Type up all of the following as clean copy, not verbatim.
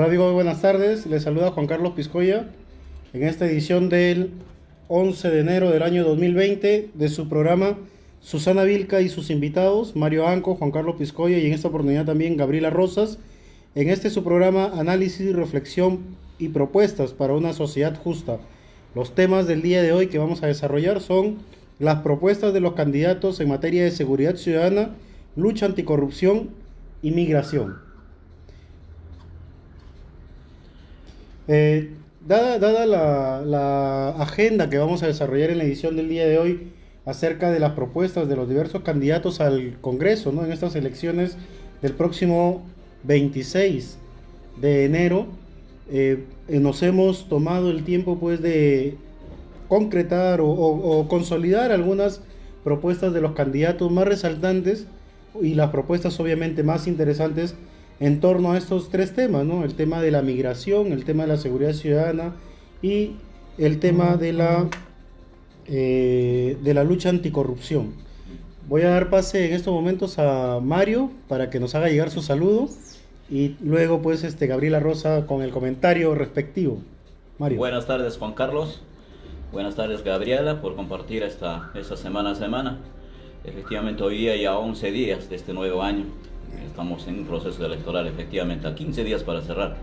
Hola amigos, buenas tardes. Les saluda Juan Carlos Piscoya en esta edición del 11 de enero del año 2020 de su programa Susana Vilca y sus invitados, Mario Anco, Juan Carlos Piscoya y en esta oportunidad también Gabriela Rosas. En este su programa Análisis, Reflexión y Propuestas para una Sociedad Justa. Los temas del día de hoy que vamos a desarrollar son las propuestas de los candidatos en materia de seguridad ciudadana, lucha anticorrupción y migración. Dada la agenda que vamos a desarrollar en la edición del día de hoy acerca de las propuestas de los diversos candidatos al Congreso, ¿no? En estas elecciones del próximo 26 de enero, nos hemos tomado el tiempo pues de concretar o consolidar algunas propuestas de los candidatos más resaltantes y las propuestas obviamente más interesantes en torno a estos tres temas, ¿no? El tema de la migración, el tema de la seguridad ciudadana y el tema de la lucha anticorrupción. Voy a dar pase en estos momentos a Mario para que nos haga llegar su saludo y luego pues Gabriela Rosa con el comentario respectivo. Mario. Buenas tardes Juan Carlos, buenas tardes Gabriela por compartir esta semana a semana. Efectivamente hoy día ya 11 días de este nuevo año. Estamos en un proceso electoral, efectivamente, a 15 días para cerrar.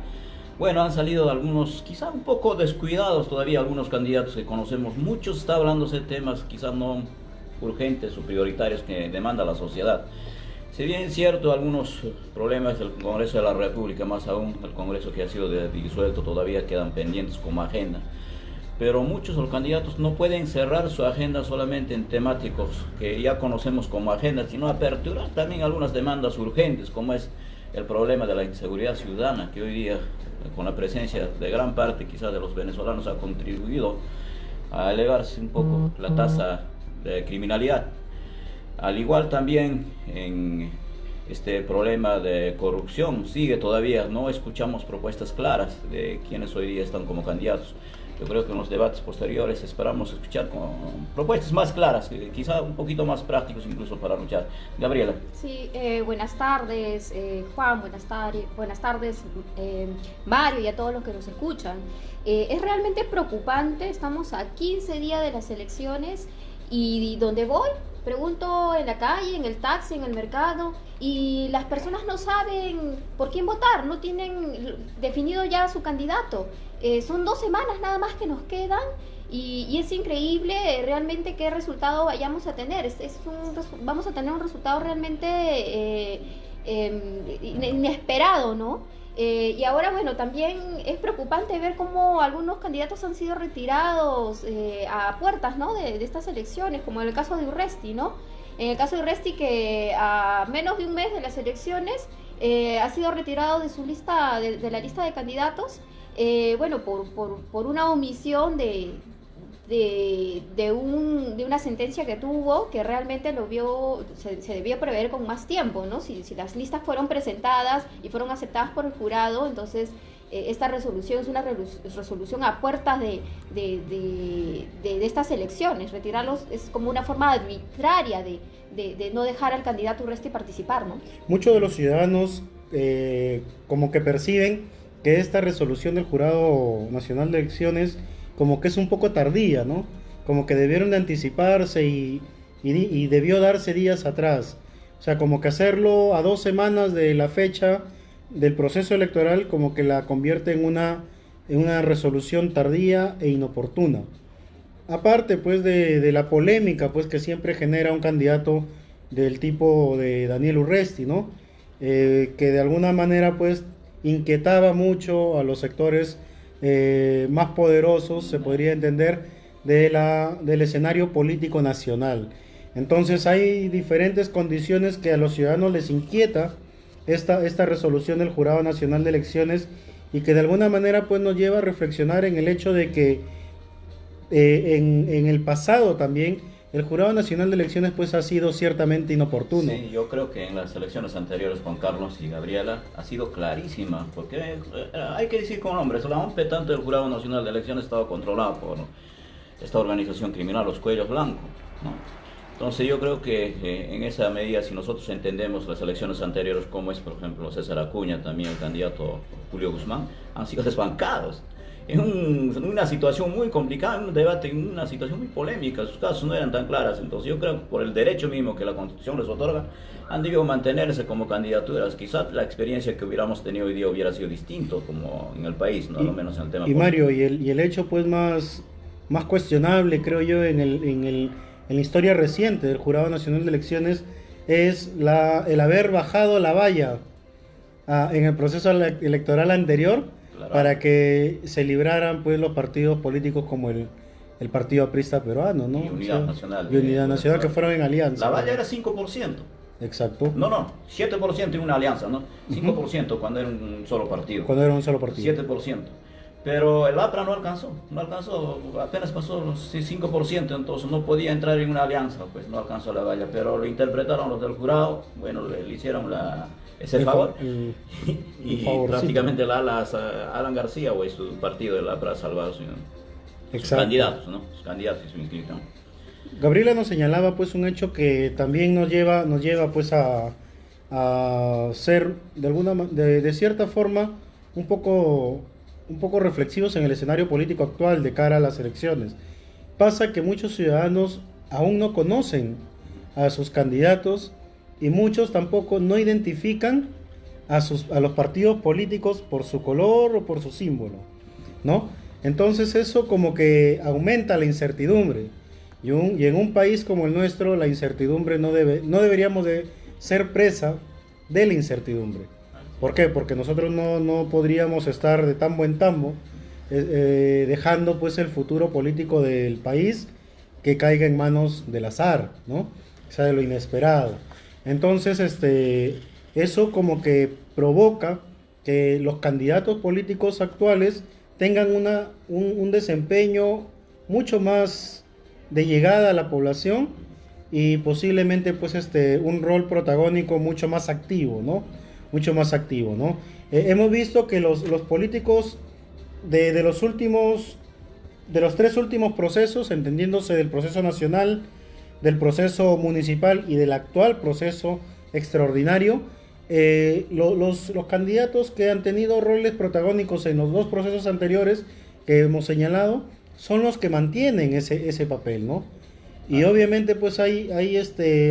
Bueno, han salido algunos, quizá un poco descuidados todavía, algunos candidatos que conocemos. Muchos está hablándose de temas quizá no urgentes o prioritarios que demanda la sociedad. Si bien es cierto, algunos problemas del Congreso de la República, más aún el Congreso que ha sido disuelto, todavía quedan pendientes como agenda. Pero muchos de los candidatos no pueden cerrar su agenda solamente en temáticos que ya conocemos como agenda, sino aperturar también algunas demandas urgentes, como es el problema de la inseguridad ciudadana, que hoy día, con la presencia de gran parte quizás de los venezolanos, ha contribuido a elevarse un poco la tasa de criminalidad. Al igual también en este problema de corrupción, sigue todavía, no escuchamos propuestas claras de quienes hoy día están como candidatos. Yo creo que en los debates posteriores esperamos escuchar con propuestas más claras, quizá un poquito más prácticos incluso para luchar. Gabriela. Sí, buenas tardes Juan, buenas tardes Mario y a todos los que nos escuchan. Es realmente preocupante, estamos a 15 días de las elecciones y donde voy, pregunto en la calle, en el taxi, en el mercado y las personas no saben por quién votar, no tienen definido ya su candidato. Son 2 semanas nada más que nos quedan y es increíble realmente qué resultado vayamos a tener. Vamos a tener un resultado realmente inesperado, ¿no? Y ahora, bueno, también es preocupante ver cómo algunos candidatos han sido retirados a puertas, ¿no? de estas elecciones, como en el caso de Urresti, ¿no? En el caso de Urresti, que a menos de un mes de las elecciones ha sido retirado de su lista, de la lista de candidatos, bueno, por una omisión de una sentencia que tuvo, que realmente se debió prever con más tiempo, ¿no? Si las listas fueron presentadas y fueron aceptadas por el jurado, entonces esta resolución es una resolución a puertas de estas elecciones. Retirarlos es como una forma arbitraria de no dejar al candidato Urresti participar, ¿no? Muchos de los ciudadanos como que perciben que esta resolución del Jurado Nacional de Elecciones como que es un poco tardía, ¿no? Como que debieron de anticiparse y debió darse días atrás. O sea, como que hacerlo a 2 semanas de la fecha del proceso electoral como que la convierte en una resolución tardía e inoportuna. Aparte, pues, de la polémica, pues, que siempre genera un candidato del tipo de Daniel Urresti, ¿no? Que de alguna manera, pues, inquietaba mucho a los sectores más poderosos, se podría entender, del escenario político nacional. Entonces hay diferentes condiciones que a los ciudadanos les inquieta esta resolución del Jurado Nacional de Elecciones y que de alguna manera pues nos lleva a reflexionar en el hecho de que en el pasado también el Jurado Nacional de Elecciones pues ha sido ciertamente inoportuno. Sí, yo creo que en las elecciones anteriores, Juan Carlos y Gabriela, ha sido clarísima, porque hay que decir con nombres, la OMPE tanto del Jurado Nacional de Elecciones estaba controlado por esta organización criminal, los Cuellos Blancos, ¿no? Entonces yo creo que en esa medida, si nosotros entendemos las elecciones anteriores, como es por ejemplo César Acuña, también el candidato Julio Guzmán, han sido desbancados. En una situación muy complicada, en un debate, en una situación muy polémica, sus casos no eran tan claras. Entonces yo creo que por el derecho mismo que la Constitución les otorga, han debido mantenerse como candidaturas. Quizás la experiencia que hubiéramos tenido hoy día hubiera sido distinto como en el país, ¿no? Al menos en el tema y político. Mario, y el hecho pues más cuestionable, creo yo, en la historia reciente del Jurado Nacional de Elecciones es el haber bajado la valla en el proceso electoral anterior, Claro. para que se libraran pues los partidos políticos como el Partido Aprista Peruano, ¿no? Y Unidad Nacional. Y Unidad Nacional, que fueron en alianza. La valla era 5%. Exacto. No, 7% en una alianza, ¿no? 5% cuando era un solo partido. Cuando era un solo partido. 7%. Pero el APRA no alcanzó, apenas pasó los 5%, entonces no podía entrar en una alianza, pues no alcanzó la valla, pero lo interpretaron los del jurado, bueno, le hicieron ese favor, y prácticamente Alan García, o su partido del APRA, ha salvado sus candidatos, ¿no? Sus candidatos y su inscripción. Gabriela nos señalaba pues un hecho que también nos lleva pues a ser de cierta forma un poco reflexivos en el escenario político actual de cara a las elecciones. Pasa que muchos ciudadanos aún no conocen a sus candidatos y muchos tampoco no identifican a los partidos políticos por su color o por su símbolo, ¿no? Entonces eso como que aumenta la incertidumbre. Y en un país como el nuestro, la incertidumbre no deberíamos de ser presa de la incertidumbre. ¿Por qué? Porque nosotros no podríamos estar de tambo en tambo dejando pues el futuro político del país que caiga en manos del azar, ¿no? O sea, de lo inesperado. Entonces, eso como que provoca que los candidatos políticos actuales tengan un desempeño mucho más de llegada a la población y posiblemente pues un rol protagónico mucho más activo, ¿no? Mucho más activo, ¿no? Hemos visto que los políticos de los tres últimos procesos, entendiéndose del proceso nacional, del proceso municipal y del actual proceso extraordinario, los candidatos que han tenido roles protagónicos en los dos procesos anteriores que hemos señalado son los que mantienen ese papel, ¿no? Y obviamente pues hay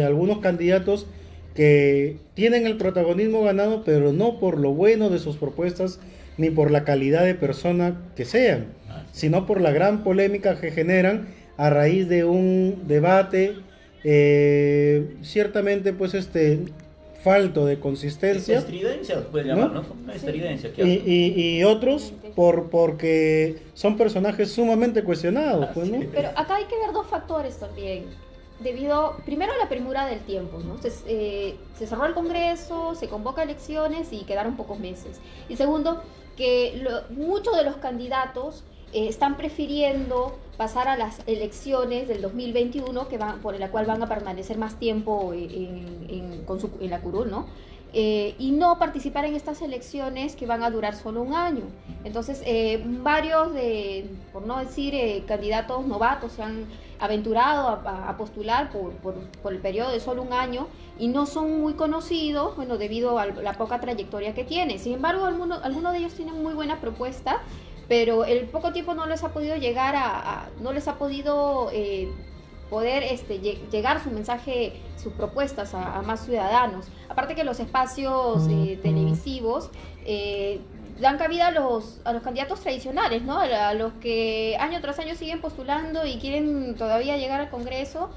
algunos candidatos que tienen el protagonismo ganado, pero no por lo bueno de sus propuestas ni por la calidad de persona que sean, sino por la gran polémica que generan a raíz de un debate ciertamente pues falto de consistencia. Estridencia, puede llamar, ¿no? Una estridencia. Y otros porque son personajes sumamente cuestionados, pues, ¿no? Pero acá hay que ver dos factores también. Primero, la premura del tiempo, ¿no? Se cerró el Congreso, se convoca elecciones y quedaron pocos meses. Y segundo, que muchos de los candidatos están prefiriendo pasar a las elecciones del 2021, por la cual van a permanecer más tiempo en la curul, ¿no? Y no participar en estas elecciones que van a durar solo un año. Entonces, varios por no decir candidatos novatos, se han aventurado a postular por el periodo de solo un año y no son muy conocidos, bueno, debido a la poca trayectoria que tienen. Sin embargo, algunos de ellos tienen muy buena propuesta, pero el poco tiempo no les ha podido llegar no les ha podido poder llegar su mensaje, sus propuestas a más ciudadanos. Aparte que los espacios televisivos dan cabida a los candidatos tradicionales, ¿no? A los que año tras año siguen postulando y quieren todavía llegar al Congreso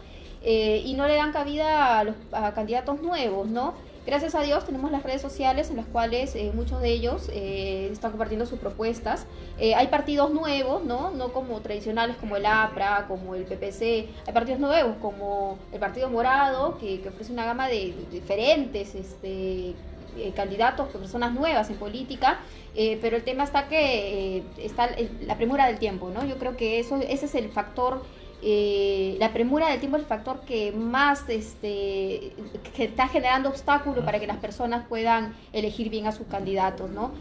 y no le dan cabida a candidatos nuevos, ¿no? Gracias a Dios tenemos las redes sociales en las cuales muchos de ellos están compartiendo sus propuestas. Hay partidos nuevos, ¿no? No como tradicionales como el APRA, como el PPC. Hay partidos nuevos como el Partido Morado, que ofrece una gama de diferentes candidatos, personas nuevas en política. Pero el tema está que está la premura del tiempo, ¿no? Yo creo que ese es el factor la premura del tiempo es el factor que más que está generando obstáculo para que las personas puedan elegir bien a sus candidatos, ¿no?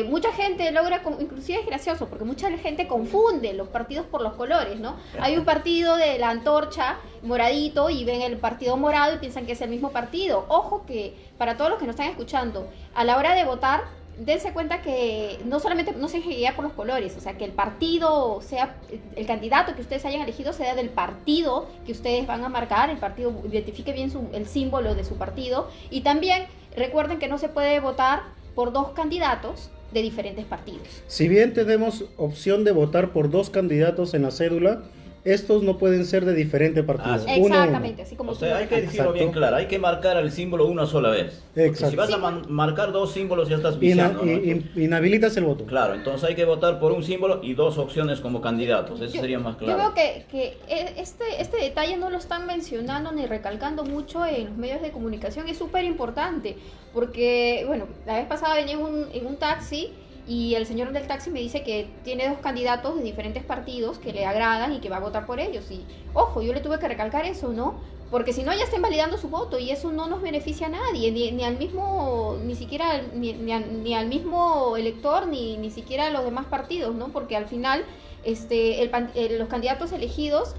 Mucha gente logra, inclusive es gracioso, porque mucha gente confunde los partidos por los colores, ¿no? Hay un partido de la antorcha moradito y ven el partido morado y piensan que es el mismo partido. Ojo que para todos los que nos están escuchando, a la hora de votar, dense cuenta que no solamente no se guía por los colores, o sea, que el partido sea, el candidato que ustedes hayan elegido sea del partido que ustedes van a marcar, el partido identifique bien el símbolo de su partido, y también recuerden que no se puede votar por dos candidatos de diferentes partidos. Si bien tenemos opción de votar por dos candidatos en la cédula, estos no pueden ser de diferentes partidos. Ah, sí. Exactamente, así como o sea, hay que decirlo bien claro, hay que marcar el símbolo una sola vez. Exacto. Si vas a marcar dos símbolos ya estás viciando, ¿no? Inhabilitas el voto. Claro, entonces hay que votar por un símbolo y dos opciones como candidatos, eso sería más claro. Yo veo que este detalle no lo están mencionando ni recalcando mucho en los medios de comunicación, es súper importante, porque, bueno, la vez pasada venía en un taxi y el señor del taxi me dice que tiene dos candidatos de diferentes partidos que le agradan y que va a votar por ellos. Y, ojo, yo le tuve que recalcar eso, ¿no? Porque si no, ya está invalidando su voto y eso no nos beneficia a nadie, ni al mismo, ni siquiera, ni al mismo elector, ni siquiera a los demás partidos, ¿no? Porque al final, los candidatos elegidos,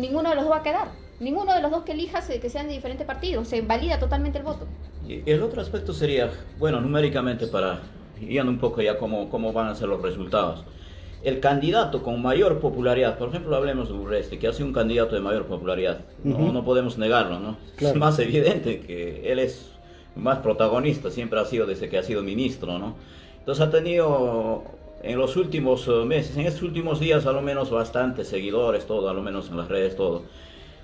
ninguno de los dos va a quedar. Ninguno de los dos que elijas que sean de diferentes partidos, se invalida totalmente el voto. Y el otro aspecto sería, bueno, numéricamente para... yendo un poco ya cómo van a ser los resultados. El candidato con mayor popularidad, por ejemplo, hablemos de Urresti, que ha sido un candidato de mayor popularidad, no podemos negarlo, ¿no? Claro. Es más evidente que él es más protagonista, siempre ha sido desde que ha sido ministro, ¿no? Entonces ha tenido en los últimos meses, en estos últimos días, a lo menos bastantes seguidores, todo, a lo menos en las redes, todo.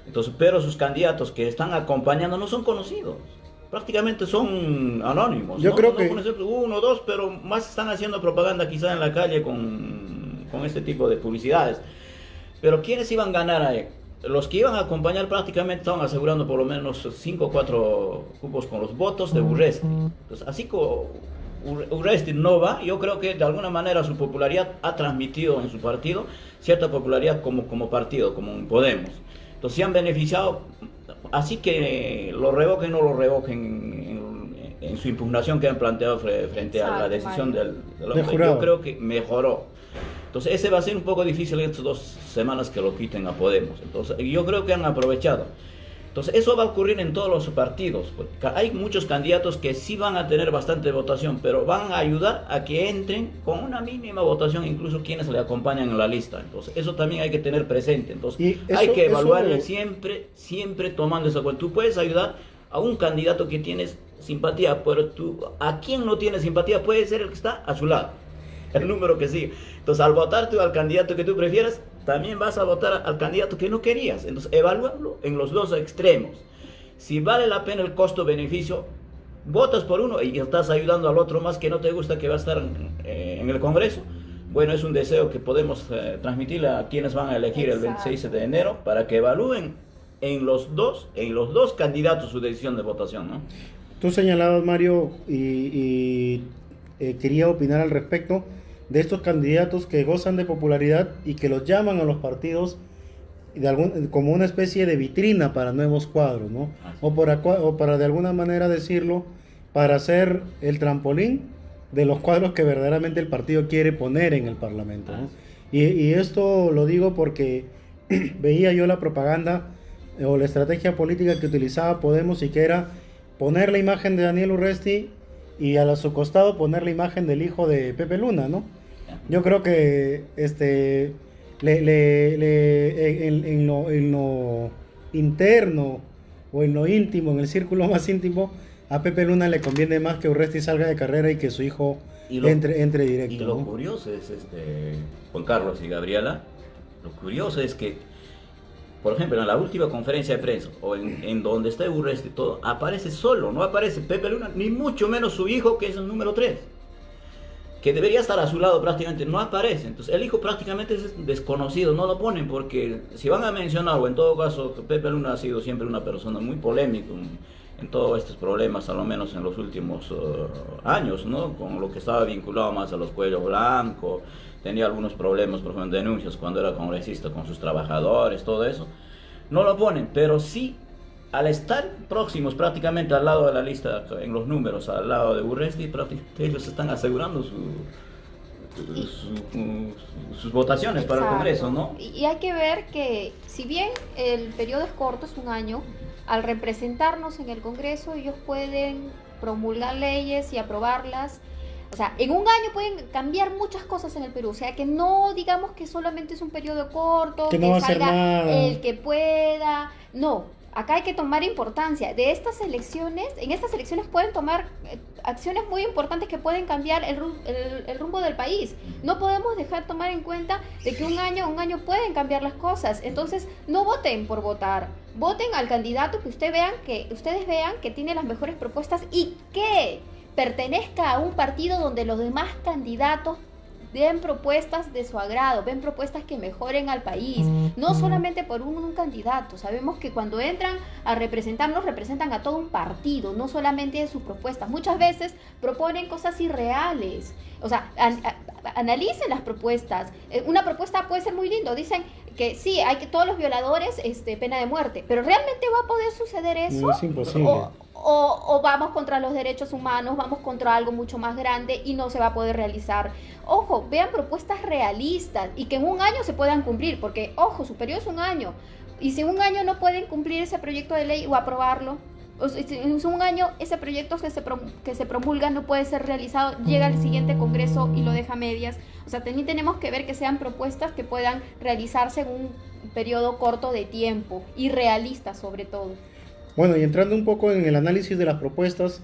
Entonces, pero sus candidatos que están acompañando no son conocidos. Prácticamente son anónimos. Yo creo que uno o dos, pero más están haciendo propaganda quizá en la calle con este tipo de publicidades. Pero ¿quiénes iban a ganar ahí? Los que iban a acompañar prácticamente estaban asegurando por lo menos 5 o 4 cupos con los votos de Urresti. Entonces, así como Urresti no va, yo creo que de alguna manera su popularidad ha transmitido en su partido cierta popularidad como partido, como un Podemos. Entonces se han beneficiado. Así que lo revoquen o no lo revoquen en su impugnación que han planteado frente a la decisión del hombre, yo creo que mejoró. Entonces ese va a ser un poco difícil en estas 2 semanas que lo quiten a Podemos. Entonces yo creo que han aprovechado. Entonces eso va a ocurrir en todos los partidos, porque hay muchos candidatos que sí van a tener bastante votación, pero van a ayudar a que entren con una mínima votación, incluso quienes le acompañan en la lista. Entonces eso también hay que tener presente. Entonces hay que evaluarle siempre tomando esa cuenta. Tú puedes ayudar a un candidato que tienes simpatía, pero a quien no tiene simpatía puede ser el que está a su lado, el número que sigue. Entonces al votar tú al candidato que tú prefieras, también vas a votar al candidato que no querías. Entonces evalúalo en los dos extremos. Si vale la pena el costo-beneficio, votas por uno y estás ayudando al otro más que no te gusta, que va a estar en el Congreso. Bueno, es un deseo que podemos transmitirle a quienes van a elegir el 26 de enero para que evalúen en los dos candidatos su decisión de votación, ¿no? Tú señalabas, Mario, y quería opinar al respecto de estos candidatos que gozan de popularidad y que los llaman a los partidos como una especie de vitrina para nuevos cuadros, ¿no? O para de alguna manera decirlo, para hacer el trampolín de los cuadros que verdaderamente el partido quiere poner en el Parlamento, ¿no? Y esto lo digo porque veía yo la propaganda o la estrategia política que utilizaba Podemos, y que era poner la imagen de Daniel Urresti y a su costado poner la imagen del hijo de Pepe Luna, ¿no? Yo creo que en lo interno o en lo íntimo, en el círculo más íntimo, a Pepe Luna le conviene más que Urresti salga de carrera y que su hijo entre directo. Y lo, ¿no? Curioso es, Juan Carlos y Gabriela, lo curioso es que, por ejemplo, en la última conferencia de prensa, o en donde está Urresti, todo, aparece solo, no aparece Pepe Luna, ni mucho menos su hijo, que es el número 3, que debería estar a su lado prácticamente, no aparece. Entonces el hijo prácticamente es desconocido, no lo ponen, porque si van a mencionar, o en todo caso, Pepe Luna ha sido siempre una persona muy polémica en todos estos problemas, a lo menos en los últimos años, ¿no? Con lo que estaba vinculado más a los cuellos blancos, tenía algunos problemas, por ejemplo, denuncias cuando era congresista con sus trabajadores, todo eso, no lo ponen, pero sí, al estar próximos prácticamente al lado de la lista, en los números, al lado de Urresti, ellos están asegurando sus votaciones. Exacto. Para el Congreso, ¿no? Y hay que ver que, si bien el periodo es corto, es un año, al representarnos en el Congreso, ellos pueden promulgar leyes y aprobarlas. O sea, en un año pueden cambiar muchas cosas en el Perú. O sea, que no digamos que solamente es un periodo corto, que no va a ser nada, el que pueda. No, acá hay que tomar importancia. De estas elecciones, en estas elecciones pueden tomar acciones muy importantes que pueden cambiar el rumbo del país. No podemos dejar tomar en cuenta de que un año pueden cambiar las cosas. Entonces, no voten por votar. Voten al candidato que ustedes vean que tiene las mejores propuestas y que pertenezca a un partido donde los demás candidatos den propuestas de su agrado, ven propuestas que mejoren al país, no solamente por un candidato. Sabemos que cuando entran a representarnos, representan a todo un partido, no solamente sus propuestas. Muchas veces proponen cosas irreales. O sea, analicen las propuestas. Una propuesta puede ser muy lindo, dicen que sí, hay que todos los violadores pena de muerte, pero ¿realmente va a poder suceder eso? No, es imposible. O vamos contra los derechos humanos, vamos contra algo mucho más grande y no se va a poder realizar. Ojo, vean propuestas realistas y que en un año se puedan cumplir, porque, ojo, su periodo es un año. Y si en un año no pueden cumplir ese proyecto de ley o aprobarlo, o si en un año ese proyecto que se promulga no puede ser realizado, llega al siguiente Congreso y lo deja a medias. O sea, también tenemos que ver que sean propuestas que puedan realizarse en un periodo corto de tiempo y realistas sobre todo. Bueno, y entrando un poco en el análisis de las propuestas,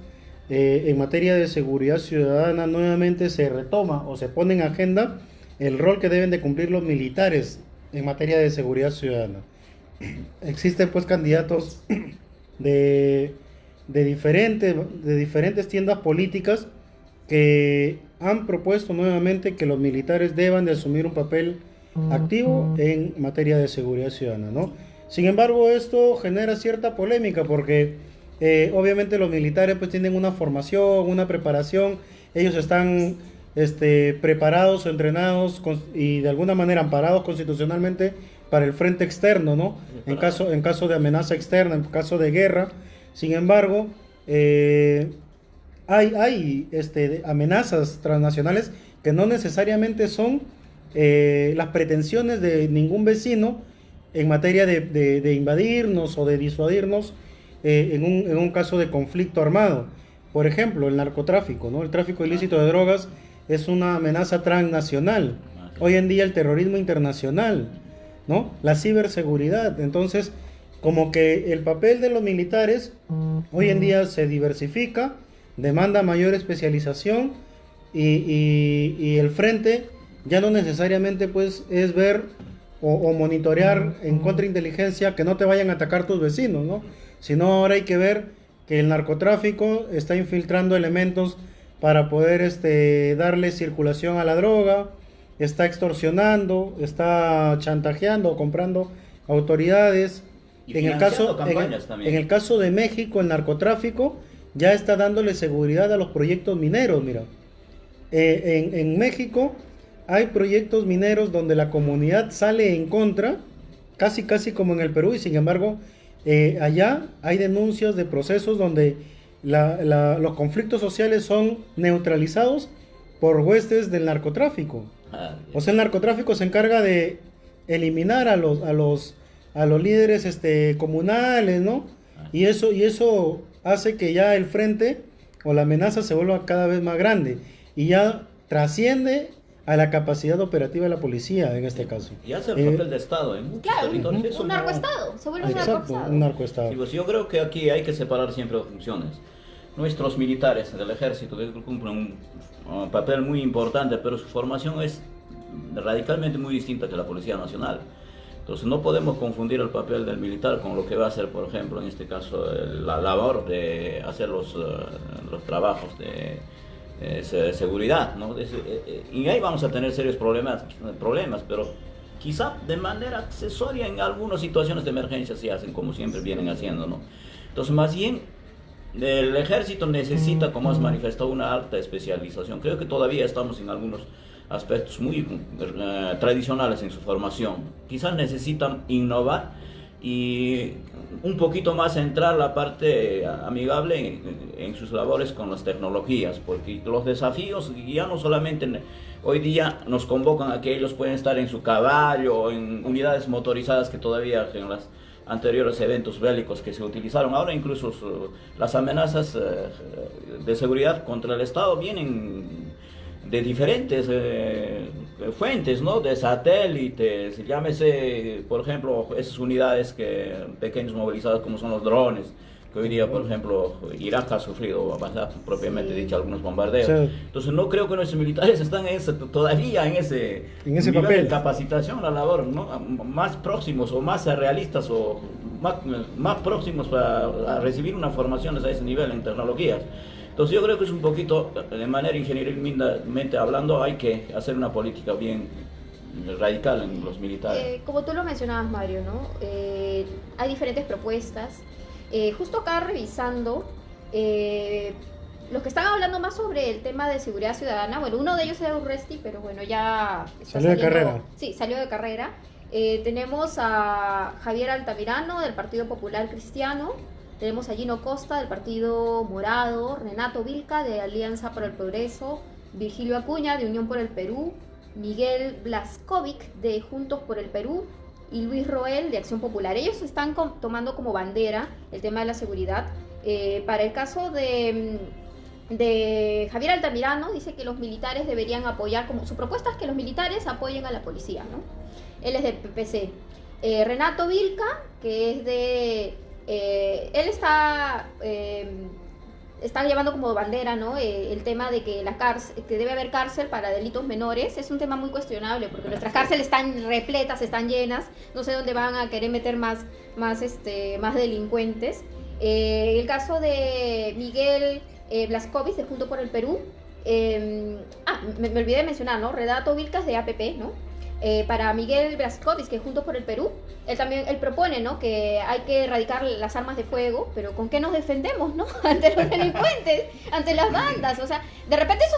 en materia de seguridad ciudadana, nuevamente se retoma o se pone en agenda el rol que deben de cumplir los militares en materia de seguridad ciudadana. Existen pues candidatos de diferentes tiendas políticas que han propuesto nuevamente que los militares deban de asumir un papel activo en materia de seguridad ciudadana, ¿no? Sin embargo, esto genera cierta polémica porque obviamente los militares pues tienen una formación, una preparación, ellos están preparados o entrenados y de alguna manera amparados constitucionalmente para el frente externo, ¿no? En caso de amenaza externa, en caso de guerra. Sin embargo, hay amenazas transnacionales que no necesariamente son las pretensiones de ningún vecino en materia de invadirnos o de disuadirnos en un caso de conflicto armado. Por ejemplo, el narcotráfico, ¿no? El tráfico ilícito de drogas es una amenaza transnacional. Hoy en día el terrorismo internacional, ¿no? La ciberseguridad. Entonces, como que el papel de los militares hoy en día se diversifica, demanda mayor especialización y el frente ya no necesariamente pues es ver o monitorear en contrainteligencia que no te vayan a atacar tus vecinos, ¿no? Sino ahora hay que ver que el narcotráfico está infiltrando elementos para poder darle circulación a la droga, está extorsionando, está chantajeando o comprando autoridades. En el caso de México, el narcotráfico ya está dándole seguridad a los proyectos mineros, mira. En México hay proyectos mineros donde la comunidad sale en contra, casi como en el Perú, y sin embargo, allá hay denuncias de procesos donde los conflictos sociales son neutralizados por huestes del narcotráfico. O sea, el narcotráfico se encarga de eliminar a los líderes comunales, ¿no? Y eso hace que ya el frente o la amenaza se vuelva cada vez más grande y ya trasciende a la capacidad operativa de la policía en este caso. Y hace el papel de Estado en muchos territorios. Un narcoestado, se vuelve un narcoestado. Sí, pues yo creo que aquí hay que separar siempre las funciones. Nuestros militares del ejército que cumplen un papel muy importante, pero su formación es radicalmente muy distinta que la Policía Nacional. Entonces no podemos confundir el papel del militar con lo que va a hacer, por ejemplo, en este caso, la labor de hacer los trabajos de seguridad, ¿no? Y ahí vamos a tener serios problemas, pero quizá de manera accesoria en algunas situaciones de emergencia se hacen como siempre vienen haciendo, ¿no? Entonces más bien el ejército necesita, como has manifestado, una alta especialización. Creo que todavía estamos en algunos aspectos muy tradicionales en su formación. Quizás necesitan innovar y un poquito más centrar la parte amigable en sus labores con las tecnologías, porque los desafíos ya no solamente hoy día nos convocan a que ellos pueden estar en su caballo o en unidades motorizadas que todavía en los anteriores eventos bélicos que se utilizaron. Ahora incluso las amenazas de seguridad contra el Estado vienen de diferentes fuentes, ¿no? De satélites, llámese, por ejemplo, esas unidades pequeños movilizadas como son los drones, que hoy día, por ejemplo, Irak ha sufrido, propiamente dicho, algunos bombardeos. Sí. Entonces no creo que nuestros militares están todavía en ese nivel papel de capacitación, la labor, ¿no? Más próximos o más realistas o más próximos a recibir una formación a ese nivel en tecnologías. Entonces yo creo que es un poquito, de manera ingenierilmente hablando, hay que hacer una política bien radical en los militares. Como tú lo mencionabas, Mario, ¿no? Hay diferentes propuestas. Justo acá revisando, los que están hablando más sobre el tema de seguridad ciudadana, bueno, uno de ellos era Urresti, pero bueno, ya salió de carrera. Sí, salió de carrera. Tenemos a Javier Altamirano del Partido Popular Cristiano. Tenemos a Gino Costa del Partido Morado, Renato Vilca de Alianza para el Progreso, Virgilio Acuña de Unión por el Perú, Miguel Blaskovic de Juntos por el Perú y Luis Roel de Acción Popular. Ellos están tomando como bandera el tema de la seguridad. Para el caso de Javier Altamirano, dice que los militares deberían apoyar, como su propuesta es que los militares apoyen a la policía, ¿no? Él es del PPC. Renato Vilca, que es de... él está llevando como bandera, ¿no? El tema de que que debe haber cárcel para delitos menores. Es un tema muy cuestionable porque nuestras cárceles están repletas, están llenas. No sé dónde van a querer meter más delincuentes. El caso de Miguel Blaskovic de Junto por el Perú. Me olvidé de mencionar, ¿no? Renato Vilcas de APP, ¿no? Para Miguel Blaskovic, que Juntos por el Perú, él propone, ¿no? Que hay que erradicar las armas de fuego, pero ¿con qué nos defendemos, no? Ante los delincuentes, ante las bandas, o sea, de repente eso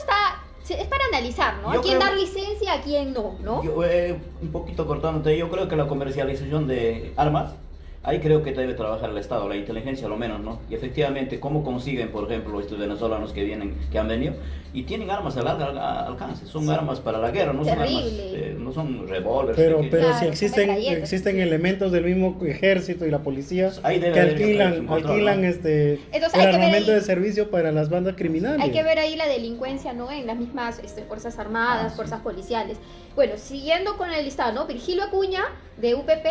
es para analizar, ¿no? A quién dar licencia, a quién no, ¿no? Yo, un poquito cortándote, yo creo que la comercialización de armas, ahí creo que debe trabajar el Estado, la inteligencia lo menos, ¿no? Y efectivamente, ¿cómo consiguen, por ejemplo, estos venezolanos que han venido y tienen armas de largo alcance? Son armas para la guerra, no Terrible. son armas, no son revólveres. Pero Claro, si existen elementos del mismo ejército y la policía que alquilan Entonces, el armamento de servicio para las bandas criminales. Hay que ver ahí la delincuencia, ¿no? En las mismas fuerzas armadas, fuerzas policiales. Bueno, siguiendo con el listado, ¿no? Virgilio Acuña, de UPP,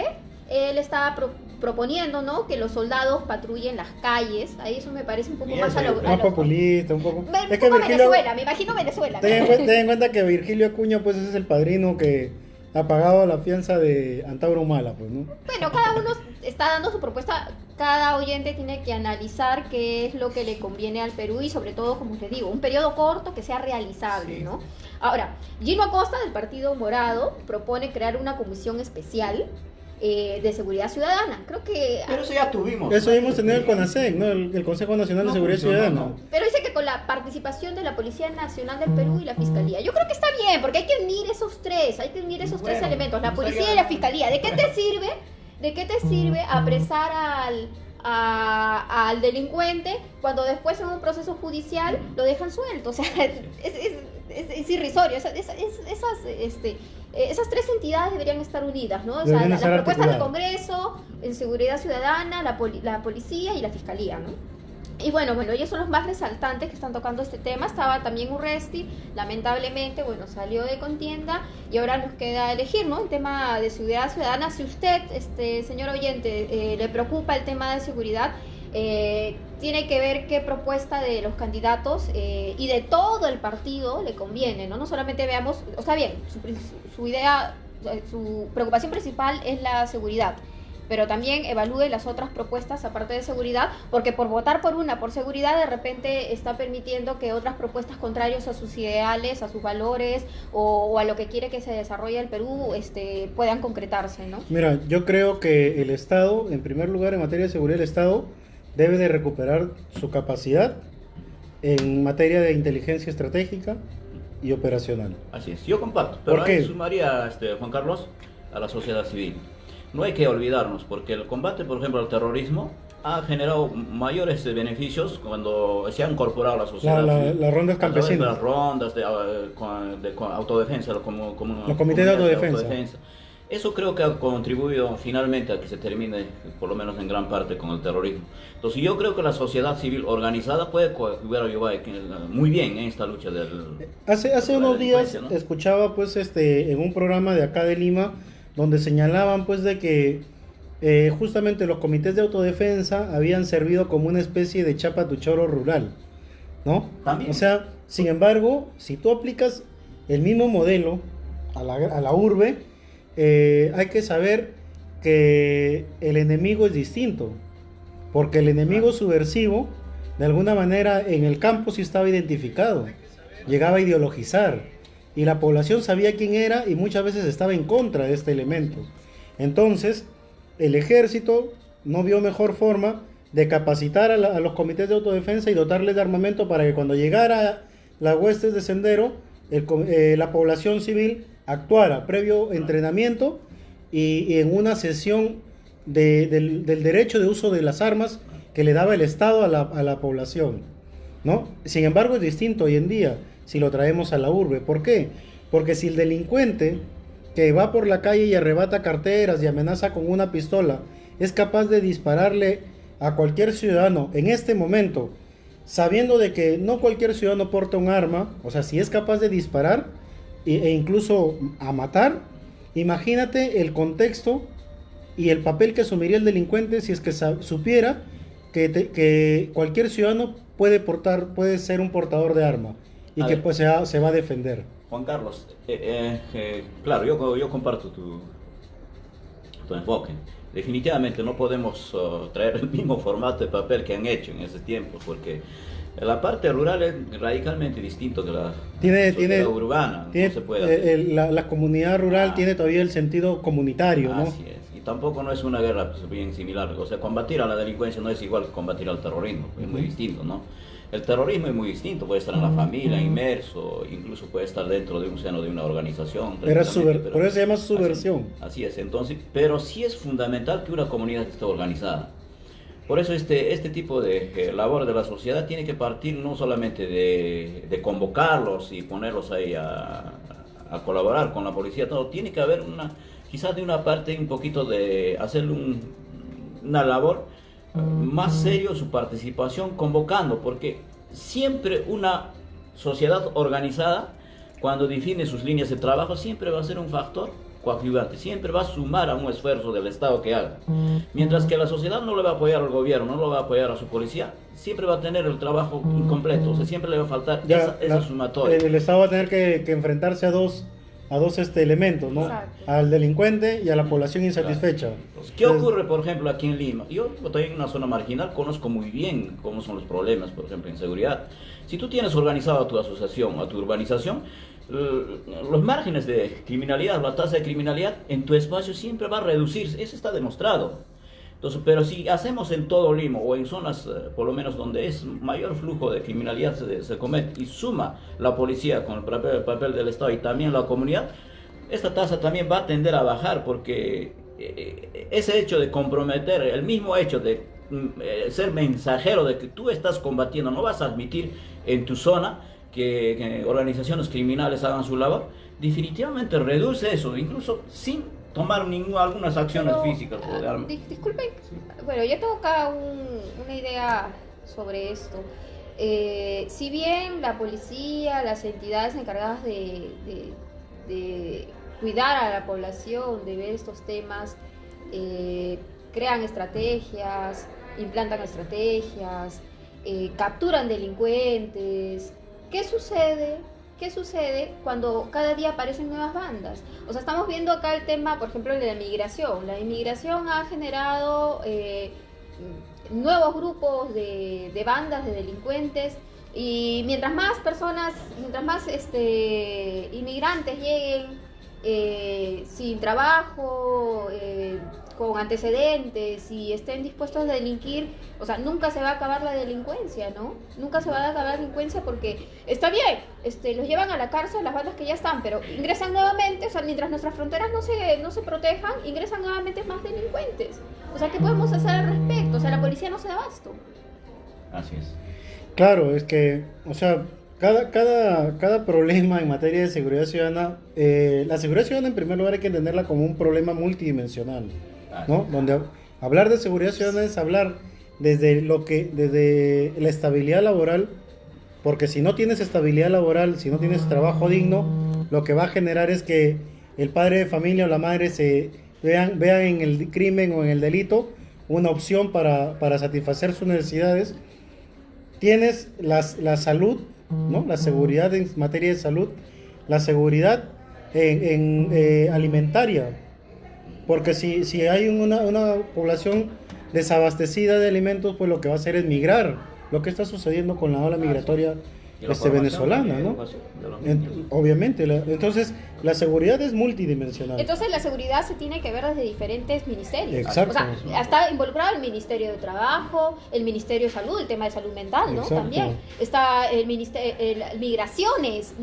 él estaba proponiendo, ¿no? Que los soldados patrullen las calles. Ahí eso me parece un poco más más populista, un poco. Es que Venezuela, me imagino Venezuela. Ten en cuenta que Virgilio Acuña, pues, es el padrino que ha pagado la fianza de Antauro Humala, pues, ¿no? Bueno, cada uno está dando su propuesta. Cada oyente tiene que analizar qué es lo que le conviene al Perú y sobre todo, como te digo, un periodo corto que sea realizable, ¿no? Ahora, Gino Acosta del Partido Morado propone crear una comisión especial de seguridad ciudadana. Creo que... Pero eso ya tuvimos. Eso ya hemos tenido el CONASEC, ¿no? El Consejo Nacional de Seguridad Ciudadana. Pero dice que con la participación de la Policía Nacional del Perú y la Fiscalía. Yo creo que está bien, porque hay que unir esos tres elementos, la policía y la fiscalía. ¿De qué te sirve apresar al delincuente cuando después en un proceso judicial lo dejan suelto? O sea, es irrisorio. Esas tres entidades deberían estar unidas, ¿no? O sea, las propuestas del Congreso, en seguridad ciudadana, la policía y la fiscalía, ¿no? Y bueno, ellos son los más resaltantes que están tocando este tema. Estaba también Urresti, lamentablemente, salió de contienda y ahora nos queda elegir, ¿no? El tema de seguridad ciudadana. Si usted, señor oyente, le preocupa el tema de seguridad, tiene que ver qué propuesta de los candidatos y de todo el partido le conviene, ¿no? No solamente veamos, o sea, bien, su idea, su preocupación principal es la seguridad, pero también evalúe las otras propuestas aparte de seguridad, porque por votar por seguridad de repente está permitiendo que otras propuestas contrarias a sus ideales, a sus valores o a lo que quiere que se desarrolle el Perú puedan concretarse, ¿no? Mira, yo creo que el Estado, en primer lugar, en materia de seguridad, el Estado debe de recuperar su capacidad en materia de inteligencia estratégica, y operacional. Así es, yo comparto, pero ¿Por ahí qué? sumaría, Juan Carlos, a la sociedad civil. No hay que olvidarnos, porque el combate, por ejemplo, al terrorismo ha generado mayores beneficios cuando se ha incorporado la sociedad civil. Las rondas A través de campesinas. las rondas de autodefensa, Los comités de autodefensa. Eso creo que ha contribuido finalmente a que se termine, por lo menos en gran parte, con el terrorismo. Entonces yo creo que la sociedad civil organizada puede ayudar muy bien en esta lucha del... Hace la unos días delincuencia, ¿no? escuchaba pues en un programa de acá de Lima donde señalaban pues de que justamente los comités de autodefensa habían servido como una especie de chapa tu choro rural, ¿no? También. O sea, sin embargo, si tú aplicas el mismo modelo a la urbe, hay que saber que el enemigo es distinto, porque el enemigo subversivo, de alguna manera, en el campo sí estaba identificado, llegaba a ideologizar, y la población sabía quién era y muchas veces estaba en contra de este elemento. Entonces, el ejército no vio mejor forma de capacitar a los comités de autodefensa y dotarles de armamento para que cuando llegara las huestes de Sendero, la población civil actuara previo entrenamiento y en una sesión del derecho de uso de las armas que le daba el Estado a la población, ¿no? Sin embargo, es distinto hoy en día si lo traemos a la urbe. ¿Por qué? Porque si el delincuente que va por la calle y arrebata carteras y amenaza con una pistola es capaz de dispararle a cualquier ciudadano en este momento, sabiendo de que no cualquier ciudadano porta un arma, o sea, si es capaz de disparar e incluso a matar, imagínate el contexto y el papel que asumiría el delincuente si es que supiera que cualquier ciudadano puede ser un portador de arma y que pues se va a defender. Juan Carlos, claro, yo comparto tu enfoque. Definitivamente no podemos traer el mismo formato de papel que han hecho en ese tiempo, porque la parte rural es radicalmente distinto que la sociedad urbana. No se puede hacer. La comunidad rural tiene todavía el sentido comunitario, ¿no? Así es. Y tampoco no es una guerra pues, bien similar. O sea, combatir a la delincuencia no es igual que combatir al terrorismo. Es muy distinto, ¿no? El terrorismo es muy distinto. Puede estar en la familia, inmerso, incluso puede estar dentro de un seno de una organización. Por eso se llama subversión. Así es. Entonces, pero sí es fundamental que una comunidad esté organizada. Por eso este tipo de labor de la sociedad tiene que partir no solamente de convocarlos y ponerlos ahí a colaborar con la policía, todo. Tiene que haber quizás de una parte un poquito de hacer una labor más serio su participación convocando, porque siempre una sociedad organizada, cuando define sus líneas de trabajo, siempre va a ser un factor coadyuvante, siempre va a sumar a un esfuerzo del Estado que haga. Mientras que la sociedad no le va a apoyar al gobierno, no le va a apoyar a su policía, siempre va a tener el trabajo incompleto, o sea, siempre le va a faltar esa sumatoria. El Estado va a tener que enfrentarse a dos elementos, ¿no? Exacto. Al delincuente y a la población insatisfecha. Claro. Entonces, ¿qué ocurre, por ejemplo, aquí en Lima? Yo estoy en una zona marginal, conozco muy bien cómo son los problemas, por ejemplo, en seguridad. Si tú tienes organizado a tu asociación, a tu urbanización, los márgenes de criminalidad, la tasa de criminalidad en tu espacio siempre va a reducirse, eso está demostrado. Entonces, pero si hacemos en todo Lima o en zonas por lo menos donde es mayor flujo de criminalidad se comete y suma la policía con el papel del Estado y también la comunidad, esta tasa también va a tender a bajar, porque ese hecho de comprometer, el mismo hecho de ser mensajero de que tú estás combatiendo, no vas a admitir en tu zona que organizaciones criminales hagan su labor, definitivamente reduce eso, incluso sin tomar algunas acciones físicas o de armas. Disculpen, bueno, yo tengo acá una idea sobre esto. Si bien la policía, las entidades encargadas de cuidar a la población, de ver estos temas, crean estrategias, implantan estrategias, capturan delincuentes, ¿qué sucede? ¿Qué sucede cuando cada día aparecen nuevas bandas? O sea, estamos viendo acá el tema, por ejemplo, de la inmigración. La inmigración ha generado nuevos grupos de bandas, de delincuentes, y mientras más inmigrantes lleguen sin trabajo, con antecedentes y estén dispuestos a delinquir, o sea, nunca se va a acabar la delincuencia, ¿no? Nunca se va a acabar la delincuencia porque está bien, los llevan a la cárcel las bandas que ya están, pero ingresan nuevamente, o sea, mientras nuestras fronteras no se protejan, ingresan nuevamente más delincuentes. O sea, ¿qué podemos hacer al respecto? O sea, la policía no se da abasto. Así es. Claro, es que, o sea, cada problema en materia de seguridad ciudadana, la seguridad ciudadana en primer lugar hay que entenderla como un problema multidimensional, ¿no? Donde hablar de seguridad ciudadana es hablar desde la estabilidad laboral, porque si no tienes estabilidad laboral, si no tienes trabajo digno, lo que va a generar es que el padre de familia o la madre vean en el crimen o en el delito una opción para satisfacer sus necesidades. Tienes la salud, ¿no? La seguridad en materia de salud, la seguridad alimentaria, porque si hay una población desabastecida de alimentos, pues lo que va a hacer es migrar, lo que está sucediendo con la ola migratoria venezolana, ¿no? Obviamente, entonces la seguridad es multidimensional. Entonces la seguridad se tiene que ver desde diferentes ministerios. Exacto. O sea, está involucrado el Ministerio de Trabajo, el Ministerio de Salud, el tema de salud mental, ¿no? Exacto. También está el Ministerio, migraciones,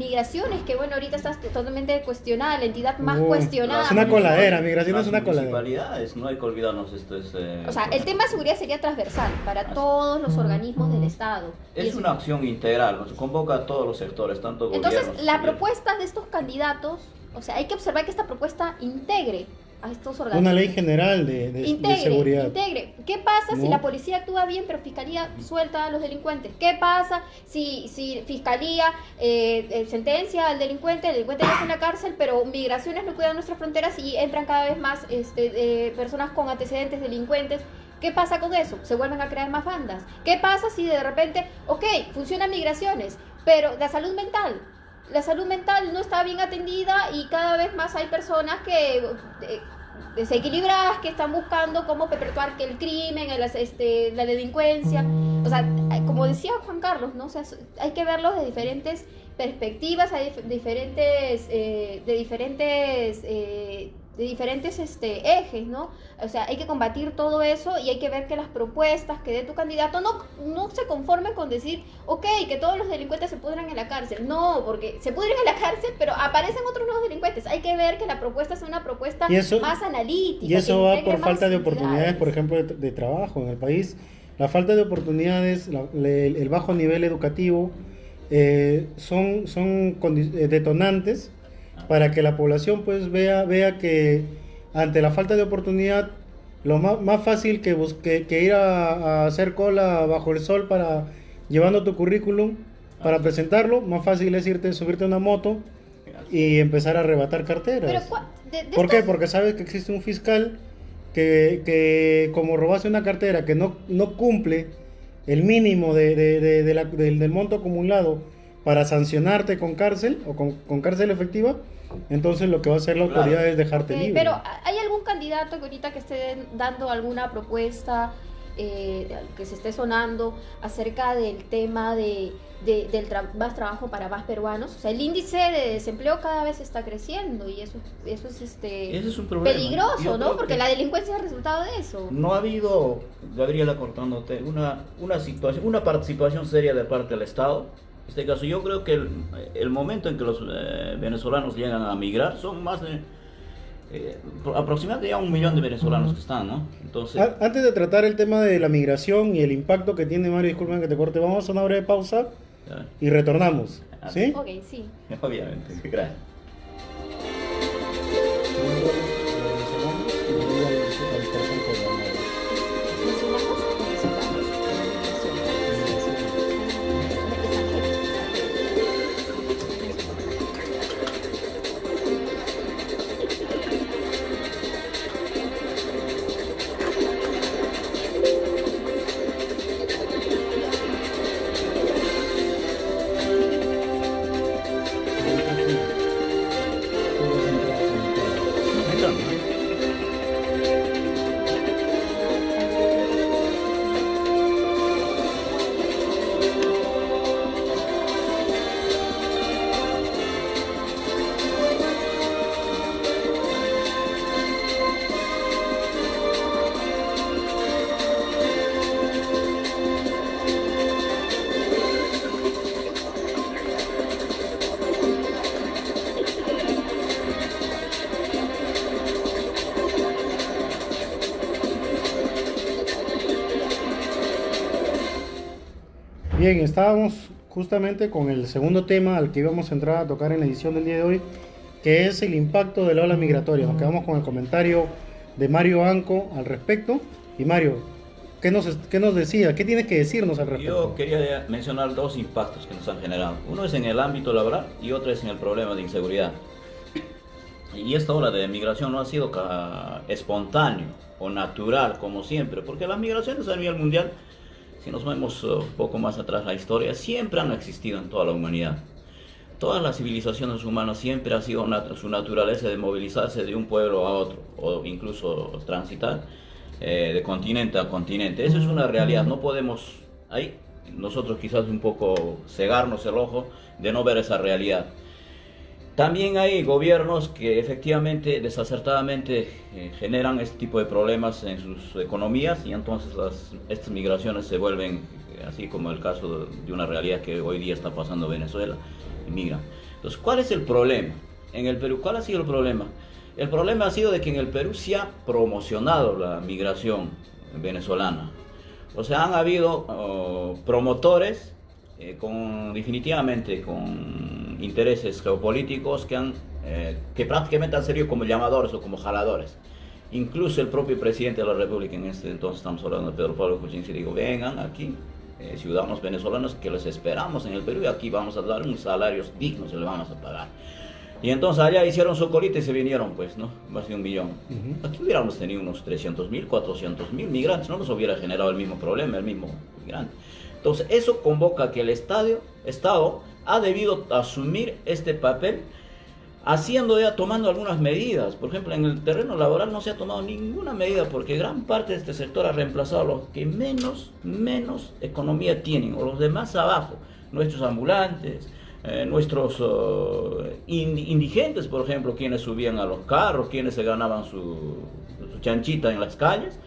que bueno, ahorita está totalmente cuestionada, la entidad más cuestionada. Es una coladera, migración es una coladera. Municipalidades, no hay que olvidarnos esto es. O sea, el tema de seguridad sería transversal para todos los organismos del Estado. Es una acción integral, nos convoca a todos los sectores, tanto Entonces, gobiernos. la propuesta de estos candidatos, o sea, hay que observar que esta propuesta integre a estos organismos. Una ley general de seguridad. Integre. ¿Qué pasa si No. la policía actúa bien pero fiscalía suelta a los delincuentes? ¿Qué pasa si fiscalía sentencia al delincuente, el delincuente ya está en la cárcel, pero migraciones no cuidan nuestras fronteras y entran cada vez más personas con antecedentes delincuentes? ¿Qué pasa con eso? Se vuelven a crear más bandas. ¿Qué pasa si de repente, funcionan migraciones, pero la salud mental no está bien atendida y cada vez más hay personas que desequilibradas que están buscando cómo perpetuar que el crimen, la delincuencia? O sea, como decía Juan Carlos, ¿no? O sea, hay que verlos de diferentes perspectivas, hay de diferentes ejes, ¿no? O sea, hay que combatir todo eso y hay que ver que las propuestas que dé tu candidato no se conformen con decir, que todos los delincuentes se pudran en la cárcel. No, porque se pudren en la cárcel, pero aparecen otros nuevos delincuentes. Hay que ver que la propuesta sea una propuesta más analítica. Y eso va por más falta de oportunidades, actividades. por ejemplo, de trabajo en el país. La falta de oportunidades, el bajo nivel educativo, son detonantes para que la población pues vea que ante la falta de oportunidad lo más fácil que ir a hacer cola bajo el sol llevando tu currículum para presentarlo, más fácil es subirte a una moto y empezar a arrebatar carteras. Pero, ¿Por qué? Porque sabes que existe un fiscal que como robaste una cartera que no cumple el mínimo del monto acumulado para sancionarte con cárcel o con cárcel efectiva, entonces lo que va a hacer la autoridad es dejarte libre. Pero ¿hay algún candidato que ahorita que esté dando alguna propuesta que se esté sonando acerca del tema del más trabajo para más peruanos? O sea, el índice de desempleo cada vez está creciendo y eso es Ese es un problema. peligroso, ¿no? Porque la delincuencia es el resultado de eso. No ha habido, Gabriela, cortándote, una participación seria de parte del Estado. En este caso, yo creo que el momento en que los venezolanos llegan a migrar son más de aproximadamente ya 1 millón de venezolanos que están, ¿no? Entonces, Antes de tratar el tema de la migración y el impacto que tiene, Mario, disculpen que te corte, vamos a una breve pausa y retornamos, ¿sí? Ok, sí. obviamente, gracias. Mencionamos necesitamos Bien, estábamos justamente con el segundo tema al que íbamos a entrar a tocar en la edición del día de hoy, que es el impacto de la ola migratoria. Nos quedamos con el comentario de Mario Anco al respecto. Y Mario, qué nos decía? ¿Qué tienes que decirnos al respecto? Yo quería mencionar dos impactos que nos han generado. Uno es en el ámbito laboral y otro es en el problema de inseguridad. Y esta ola de migración no ha sido espontáneo o natural como siempre, porque las migraciones a nivel mundial, si nos vemos un poco más atrás la historia, siempre han existido en toda la humanidad. Todas las civilizaciones humanas siempre ha sido su naturaleza de movilizarse de un pueblo a otro, o incluso transitar de continente a continente. Eso es una realidad, no podemos ahí nosotros quizás un poco cegarnos el ojo de no ver esa realidad. También hay gobiernos que efectivamente, desacertadamente, generan este tipo de problemas en sus economías y entonces estas migraciones se vuelven, así como el caso de una realidad que hoy día está pasando en Venezuela, migran. Entonces, ¿cuál es el problema? En el Perú, ¿cuál ha sido el problema? El problema ha sido de que en el Perú se ha promocionado la migración venezolana. O sea, han habido promotores definitivamente con intereses geopolíticos que prácticamente han servido como llamadores o como jaladores. Incluso el propio presidente de la República, en este entonces estamos hablando de Pedro Pablo Kuczynski, dijo: vengan aquí, ciudadanos venezolanos, que les esperamos en el Perú y aquí vamos a dar unos salarios dignos y les vamos a pagar. Y entonces allá hicieron su colita y se vinieron, pues, ¿no? Más de 1 millón. Aquí hubiéramos tenido unos 300.000, 400.000 migrantes, no nos hubiera generado el mismo problema, el mismo migrante. Entonces, eso convoca que el Estado ha debido asumir este papel, tomando algunas medidas. Por ejemplo, en el terreno laboral no se ha tomado ninguna medida porque gran parte de este sector ha reemplazado a los que menos economía tienen, o los demás abajo, nuestros ambulantes, nuestros indigentes, por ejemplo, quienes subían a los carros, quienes se ganaban su chanchita en las calles.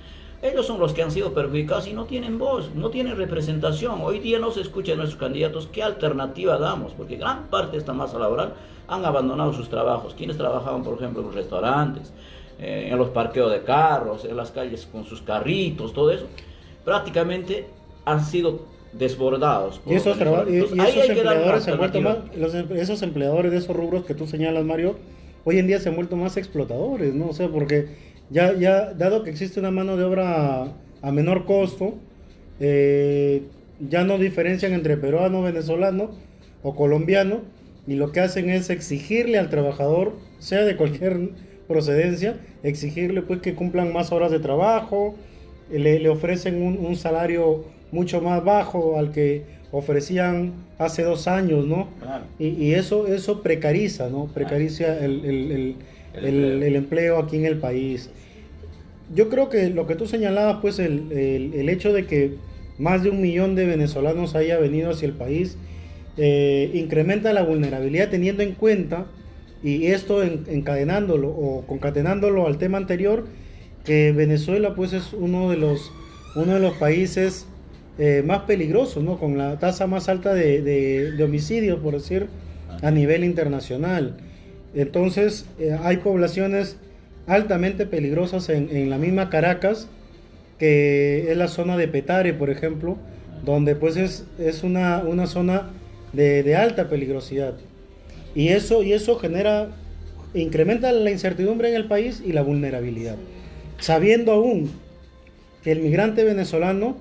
Ellos son los que han sido perjudicados y no tienen voz, no tienen representación. Hoy día no se escucha a nuestros candidatos qué alternativa damos, porque gran parte de esta masa laboral han abandonado sus trabajos. Quienes trabajaban, por ejemplo, en los restaurantes, en los parqueos de carros, en las calles con sus carritos, todo eso, prácticamente han sido desbordados. Y esos empleadores se han vuelto más, esos empleadores de esos rubros que tú señalas, Mario, hoy en día se han vuelto más explotadores, ¿no? O sea, porque ya dado que existe una mano de obra a menor costo, ya no diferencian entre peruano, venezolano o colombiano, y lo que hacen es exigirle al trabajador, sea de cualquier procedencia, exigirle pues que cumplan más horas de trabajo, le ofrecen un salario mucho más bajo al que ofrecían hace 2 años, ¿no? Claro. Y eso precariza, ¿no? Precariza el empleo aquí en el país. Yo creo que lo que tú señalabas, pues el hecho de que más de 1 millón de venezolanos haya venido hacia el país, incrementa la vulnerabilidad, teniendo en cuenta, y esto encadenándolo o concatenándolo al tema anterior, que Venezuela pues es uno de los países más peligrosos, ¿no? Con la tasa más alta de homicidios, por decir, a nivel internacional. Entonces hay poblaciones altamente peligrosas en la misma Caracas, que es la zona de Petare, por ejemplo, donde pues es una zona de alta peligrosidad. Y eso incrementa la incertidumbre en el país y la vulnerabilidad. Sabiendo aún que el migrante venezolano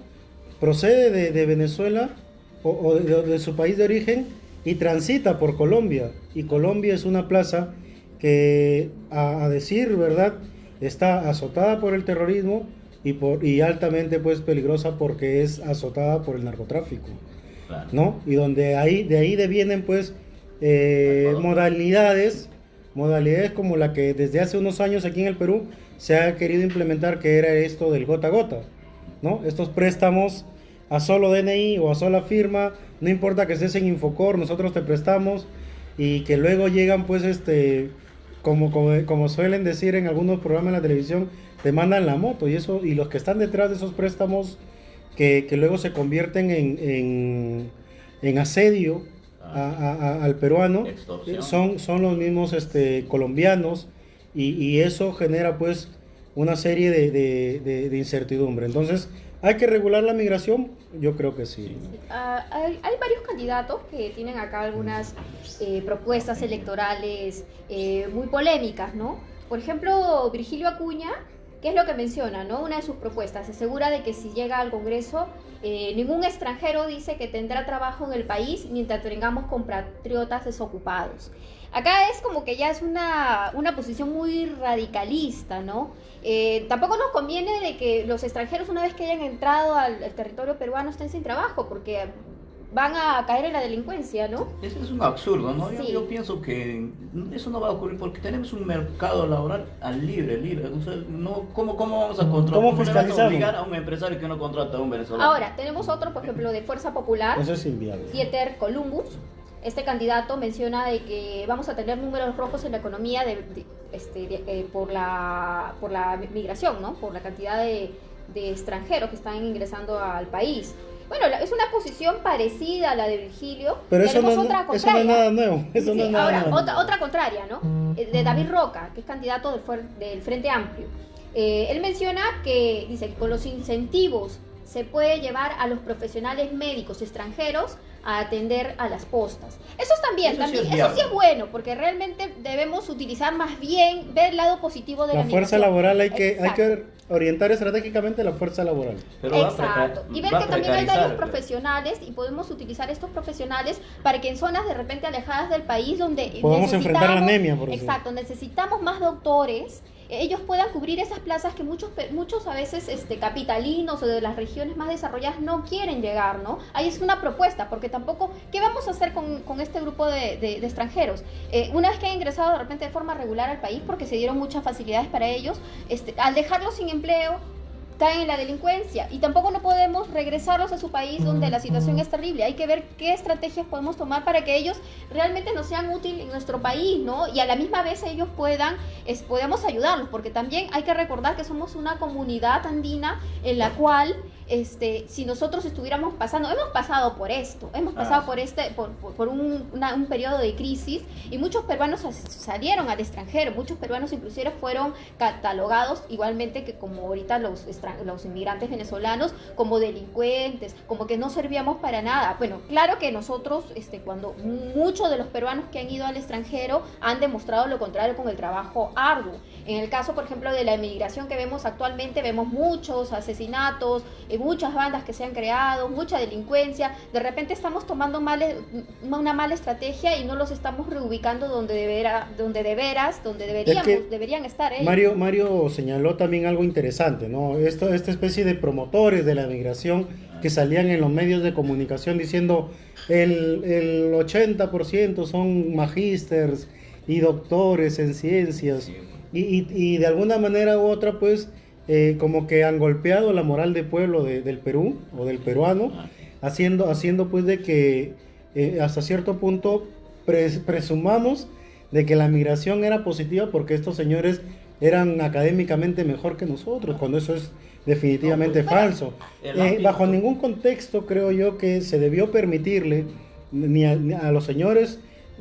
procede de Venezuela o de su país de origen y transita por Colombia, y Colombia es una plaza que, a decir verdad, está azotada por el terrorismo y altamente pues peligrosa porque es azotada por el narcotráfico, claro, ¿no? Y donde de ahí devienen pues modalidades como la que desde hace unos años aquí en el Perú se ha querido implementar, que era esto del gota a gota, ¿no? Estos préstamos a solo DNI o a sola firma, no importa que estés en Infocor, nosotros te prestamos, y que luego llegan pues como suelen decir en algunos programas de la televisión, te mandan la moto, y los que están detrás de esos préstamos que luego se convierten en asedio al peruano, son los mismos colombianos, y eso genera pues una serie de incertidumbre. Entonces ¿Hay que regular la migración? Yo creo que sí. Hay varios candidatos que tienen acá algunas propuestas electorales muy polémicas, ¿no? Por ejemplo, Virgilio Acuña, ¿qué es lo que menciona, no? Una de sus propuestas, se asegura de que si llega al Congreso, ningún extranjero dice que tendrá trabajo en el país mientras tengamos compatriotas desocupados. Acá es como que ya es una posición muy radicalista, ¿no? Tampoco nos conviene de que los extranjeros, una vez que hayan entrado al territorio peruano, estén sin trabajo, porque van a caer en la delincuencia, ¿no? Eso es un absurdo, ¿no? Sí. Yo pienso que eso no va a ocurrir porque tenemos un mercado laboral al libre. O sea, no, ¿cómo vamos a contratar? ¿Cómo le vas a fiscalizamos? obligar a un empresario que no contrata a un venezolano? Ahora, tenemos otro, por ejemplo, de Fuerza Popular, Eso es inviable. Dieter Columbus. Este candidato menciona de que vamos a tener números rojos en la economía por la migración, ¿no? Por la cantidad de extranjeros que están ingresando al país. Bueno, es una posición parecida a la de Virgilio. Pero eso Tenemos no, otra eso no es contraria. nada nuevo. Eso no Sí, es nada ahora, nuevo. otra contraria, ¿no? De David Roca, que es candidato del Frente Amplio. Él menciona que, dice, que con los incentivos se puede llevar a los profesionales médicos extranjeros a atender a las postas. Eso también, Eso sí es eso viable. sí es bueno, porque realmente debemos utilizar más bien, ver el lado positivo de la La fuerza migración. laboral hay que Exacto. orientar estratégicamente la fuerza laboral. Pero va a Exacto. Y ver va a que también hay varios precarizar, profesionales y podemos utilizar estos profesionales para que en zonas de repente alejadas del país donde Podamos enfrentar la anemia, por ejemplo. exacto, necesitamos más doctores, ellos puedan cubrir esas plazas que muchos a veces capitalinos o de las regiones más desarrolladas no quieren llegar, ¿no? Ahí es una propuesta, porque tampoco, ¿qué vamos a hacer con este grupo de extranjeros? Una vez que han ingresado de repente de forma regular al país, porque se dieron muchas facilidades para ellos, al dejarlos sin empleo, caen en la delincuencia y tampoco no podemos regresarlos a su país donde la situación es terrible. Hay que ver qué estrategias podemos tomar para que ellos realmente nos sean útiles en nuestro país, ¿no? Y a la misma vez ellos podamos ayudarlos, porque también hay que recordar que somos una comunidad andina en la cual si nosotros estuviéramos hemos pasado por esto, hemos pasado por un periodo de crisis y muchos peruanos salieron al extranjero, muchos peruanos inclusive fueron catalogados igualmente que como ahorita los inmigrantes venezolanos como delincuentes, como que no servíamos para nada. Bueno, claro que nosotros, cuando muchos de los peruanos que han ido al extranjero han demostrado lo contrario con el trabajo arduo. En el caso, por ejemplo, de la inmigración que vemos actualmente, vemos muchos asesinatos, muchas bandas que se han creado, mucha delincuencia. De repente estamos tomando una mala estrategia y no los estamos reubicando donde deberían estar ellos. Mario señaló también algo interesante, ¿no? Esta especie de promotores de la migración que salían en los medios de comunicación diciendo el 80% son magísters y doctores en ciencias. Sí. Y de alguna manera u otra, pues, como que han golpeado la moral del pueblo del Perú o del peruano, haciendo pues de que hasta cierto punto presumamos de que la migración era positiva porque estos señores eran académicamente mejor que nosotros, cuando eso es definitivamente falso. Bajo ningún contexto creo yo que se debió permitirle ni a los señores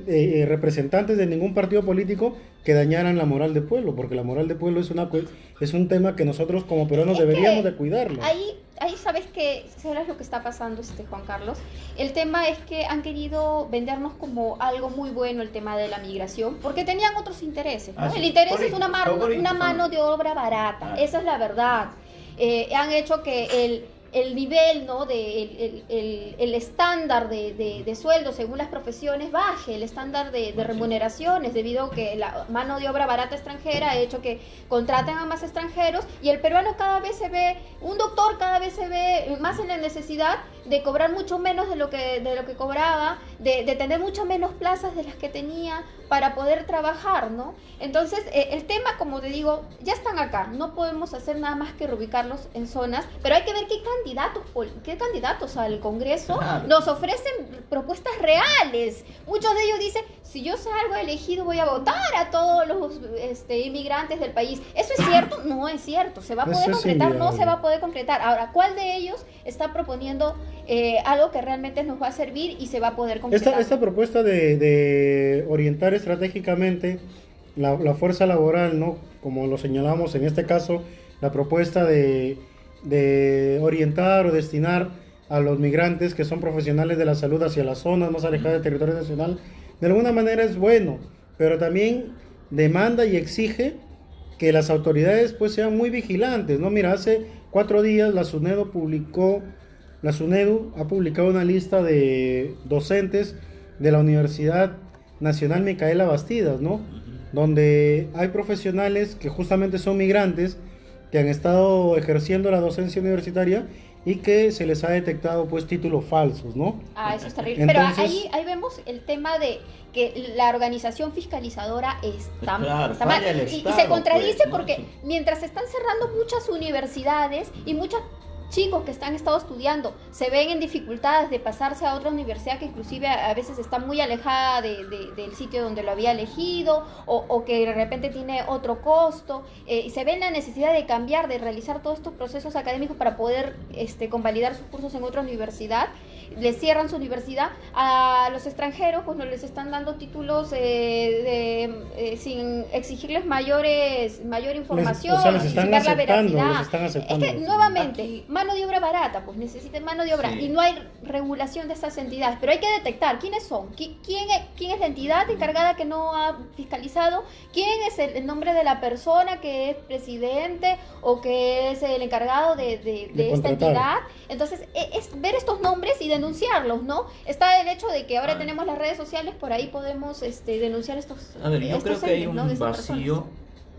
representantes de ningún partido político que dañaran la moral del pueblo, porque la moral del pueblo es un tema que nosotros como peruanos deberíamos de cuidarlo. Ahí sabes lo que está pasando, Juan Carlos. El tema es que han querido vendernos como algo muy bueno el tema de la migración, porque tenían otros intereses, ¿no? El interés es una mano de obra barata, esa es la verdad. Han hecho que el nivel, ¿no? el estándar de sueldo según las profesiones baje, el estándar de remuneraciones, debido a que la mano de obra barata extranjera ha hecho que contraten a más extranjeros y el peruano un doctor cada vez se ve más en la necesidad de cobrar mucho menos de lo que cobraba, de tener mucho menos plazas de las que tenía para poder trabajar, ¿no? Entonces, el tema, como te digo, ya están acá, no podemos hacer nada más que reubicarlos en zonas, pero hay que ver qué candidatos al Congreso nos ofrecen propuestas reales. Muchos de ellos dicen, si yo salgo elegido voy a votar a todos los inmigrantes del país. ¿Eso es cierto? No es cierto. ¿Se va a poder concretar? No se va a poder concretar. Ahora, ¿cuál de ellos está proponiendo algo que realmente nos va a servir y se va a poder concretar? Esta propuesta de orientar estratégicamente la fuerza laboral, ¿no? Como lo señalamos en este caso, la propuesta de de orientar o destinar a los migrantes que son profesionales de la salud hacia las zonas más alejadas del territorio nacional, de alguna manera es bueno, pero también demanda y exige que las autoridades pues sean muy vigilantes, ¿no? Mira, hace 4 días la SUNEDU ha publicado una lista de docentes de la Universidad Nacional Micaela Bastidas, ¿no? Donde hay profesionales que justamente son migrantes que han estado ejerciendo la docencia universitaria y que se les ha detectado pues títulos falsos, ¿no? Ah, eso es terrible. Entonces, Pero ahí vemos el tema de que la organización fiscalizadora está, Claro, está mal. falla el Y Estado, se contradice pues, ¿no? porque Sí. mientras se están cerrando muchas universidades y muchos chicos que han estado estudiando se ven en dificultades de pasarse a otra universidad que inclusive a veces está muy alejada del sitio donde lo había elegido o que de repente tiene otro costo, y se ven la necesidad de cambiar, de realizar todos estos procesos académicos para poder convalidar sus cursos en otra universidad. Les cierran su universidad a los extranjeros, pues no les están dando títulos sin exigirles mayor información, o sea, les sin están ver la aceptando, veracidad. les están aceptando. Es que nuevamente, Aquí- mano de obra barata, pues necesitan mano de obra Sí. y no hay regulación de estas entidades, pero hay que detectar quiénes son, quién es la entidad encargada que no ha fiscalizado, quién es el nombre de la persona que es presidente o que es el encargado de esta contratar. entidad. Entonces, es ver estos nombres y denunciarlos, ¿no? Está el hecho de que ahora Ah. tenemos las redes sociales, por ahí podemos denunciar estos A ver, yo estos creo que hay entes, ¿no? un de estas personas.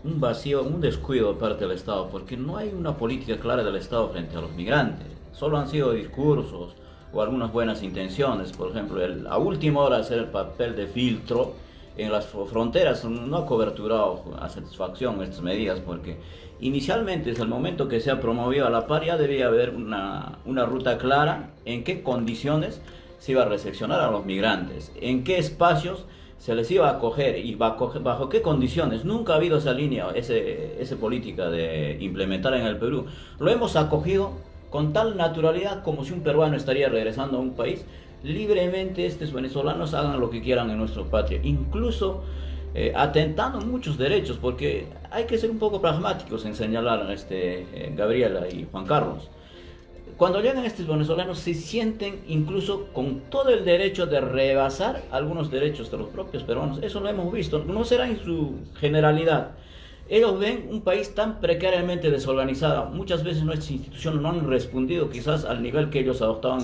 vacío, un descuido de parte del Estado, porque no hay una política clara del Estado frente a los migrantes. Solo han sido discursos o algunas buenas intenciones. Por ejemplo, a última hora hacer el papel de filtro en las fronteras no ha coberturado a satisfacción estas medidas, porque inicialmente, desde el momento que se ha promovido a la par, ya debía haber una ruta clara en qué condiciones se iba a recepcionar a los migrantes, en qué espacios se les iba a acoger y bajo qué condiciones. Nunca ha habido esa línea, esa política de implementar en el Perú. Lo hemos acogido con tal naturalidad como si un peruano estaría regresando a un país. Libremente estos venezolanos hagan lo que quieran en nuestra patria, incluso atentando muchos derechos, porque hay que ser un poco pragmáticos en señalar Gabriela y Juan Carlos. Cuando llegan estos venezolanos se sienten incluso con todo el derecho de rebasar algunos derechos de los propios peruanos. Eso lo hemos visto, no será en su generalidad. Ellos ven un país tan precariamente desorganizado. Muchas veces nuestras instituciones no han respondido quizás al nivel que ellos adoptaban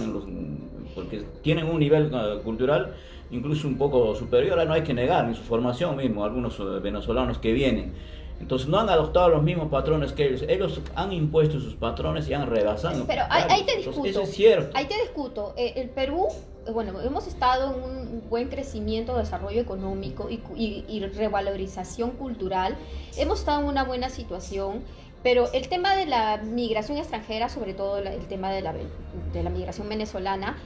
porque tienen un nivel cultural incluso un poco superior, no hay que negar, en su formación mismo, algunos venezolanos que vienen. Entonces no han adoptado los mismos patrones que ellos han impuesto sus patrones y han rebasado. Pero Claro, ahí te entonces, discuto. eso es cierto. Ahí te discuto. El Perú, bueno, hemos estado en un buen crecimiento, desarrollo económico y revalorización cultural. Hemos estado en una buena situación, pero el tema de la migración extranjera, sobre todo el tema de la migración venezolana,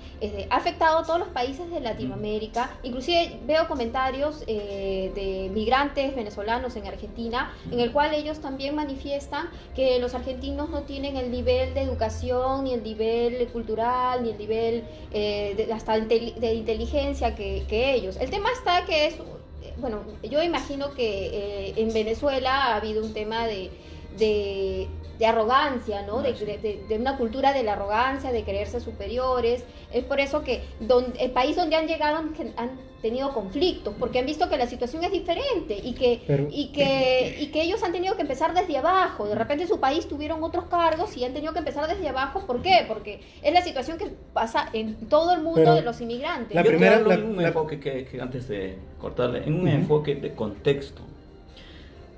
ha afectado a todos los países de Latinoamérica. Inclusive veo comentarios de migrantes venezolanos en Argentina, en el cual ellos también manifiestan que los argentinos no tienen el nivel de educación, ni el nivel cultural, ni el nivel hasta de inteligencia que ellos. El tema está que es, bueno, yo imagino que en Venezuela ha habido un tema de arrogancia, ¿no? De una cultura de la arrogancia, de creerse superiores. Es por eso que el país donde han llegado han tenido conflictos, porque han visto que la situación es diferente y que ellos han tenido que empezar desde abajo. De repente en su país tuvieron otros cargos y han tenido que empezar desde abajo. ¿Por qué? Porque es la situación que pasa en todo el mundo Pero de los inmigrantes. la Yo primera- te hablo la- en un la- enfoque que antes de cortarle, en un enfoque de contexto.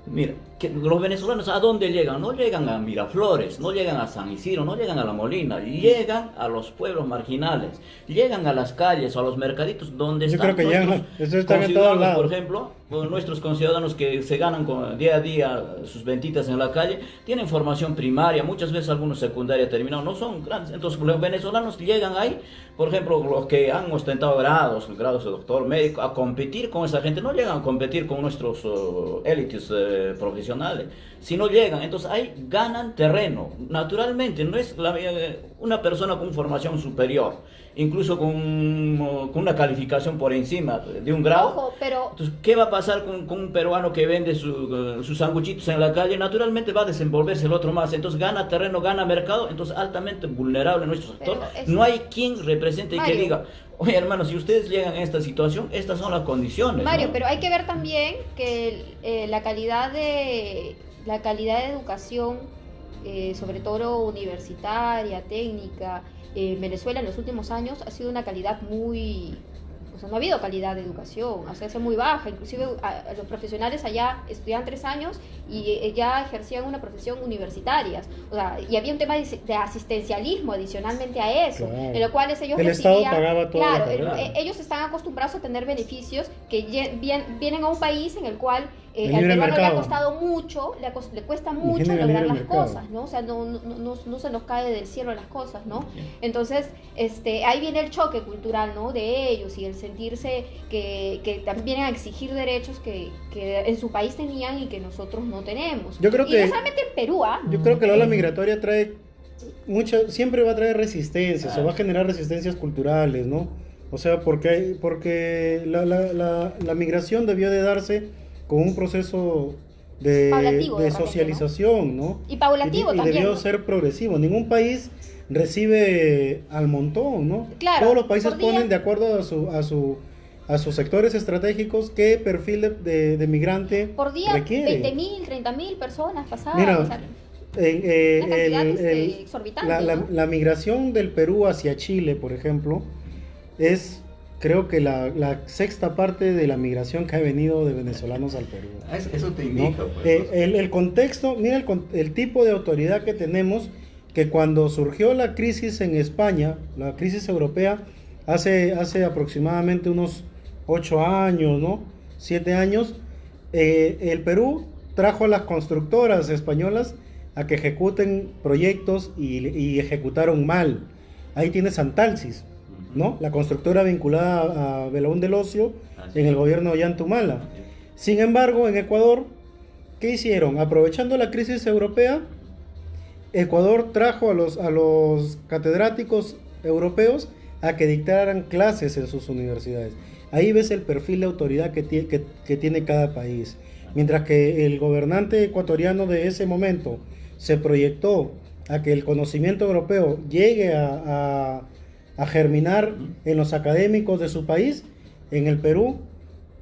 Mira, que los venezolanos ¿a dónde llegan? No llegan a Miraflores, no llegan a San Isidro, no llegan a La Molina, llegan a los pueblos marginales, llegan a las calles, a los mercaditos donde Yo están creo que llegan, nuestros eso están en todos conciudadanos, lados. por ejemplo, nuestros conciudadanos que se ganan día a día sus ventitas en la calle, tienen formación primaria, muchas veces algunos secundaria terminado, no son grandes. Entonces los venezolanos llegan ahí, por ejemplo, los que han ostentado grados de doctor, médico, a competir con esa gente, no llegan a competir con nuestros élites profesionales, si no llegan, entonces ahí ganan terreno, naturalmente, no es una persona con formación superior, incluso con una calificación por encima de un grado. Ojo, pero Entonces, ¿qué va a pasar con un peruano que vende sus sanguchitos en la calle? Naturalmente va a desenvolverse el otro más, entonces gana terreno, gana mercado, entonces altamente vulnerable nuestro sector. No hay quien represente y que Mario, diga, oye hermano, si ustedes llegan a esta situación, estas son las condiciones. Mario, ¿no? pero hay que ver también que la calidad de educación, sobre todo universitaria, técnica, en Venezuela en los últimos años ha sido una calidad muy... O sea, no ha habido calidad de educación, o sea, es muy baja. Inclusive a los profesionales allá estudiaban 3 años y ya ejercían una profesión universitaria. O sea, y había un tema de asistencialismo adicionalmente a eso, Claro. en lo cual ellos El Estado pagaba todo. Claro, Claro. ellos están acostumbrados a tener beneficios que vienen a un país en el cual El al libre peruano le ha mercado. costado mucho, le cuesta mucho Tiene el lograr libre las mercado. cosas, ¿no? O sea, no se nos cae del cielo las cosas, ¿no? Bien. Entonces, ahí viene el choque cultural, ¿no? De ellos y el sentirse que también vienen a exigir derechos que en su país tenían y que nosotros no tenemos. Yo creo y que- no solamente en Perú, ¿ah? Yo creo que la ola migratoria trae siempre va a traer resistencias, o va a generar resistencias culturales, ¿no? O sea, porque la migración debió de darse con un proceso Paulatativo, de de repente, socialización, ¿no? Y paulativo y también, debió ¿no? ser progresivo. Ningún país recibe al montón, ¿no? Claro, Todos los países por día. ponen de acuerdo a sus sectores estratégicos qué perfil de migrante Por día, requiere. 20.000, 30.000 personas pasaban. Mira, o sea, En, una cantidad exorbitante, ¿no? la migración del Perú hacia Chile, por ejemplo, es creo que la sexta parte de la migración que ha venido de venezolanos al Perú. Eso te ¿No? indica, pues. El contexto, mira el tipo de autoridad que tenemos, que cuando surgió la crisis en España, la crisis europea, hace aproximadamente unos 8 años, ¿no? 7 años, el Perú trajo a las constructoras españolas a que ejecuten proyectos y ejecutaron mal. Ahí tienes Antalsis, ¿no? La constructora vinculada a Belaún del Ocio Así en el es. gobierno de Ollantumala. Sin embargo, en Ecuador, ¿qué hicieron? Aprovechando la crisis europea, Ecuador trajo a los catedráticos europeos a que dictaran clases en sus universidades. Ahí ves el perfil de autoridad que tiene cada país. Mientras que el gobernante ecuatoriano de ese momento se proyectó a que el conocimiento europeo llegue a germinar en los académicos de su país, en el Perú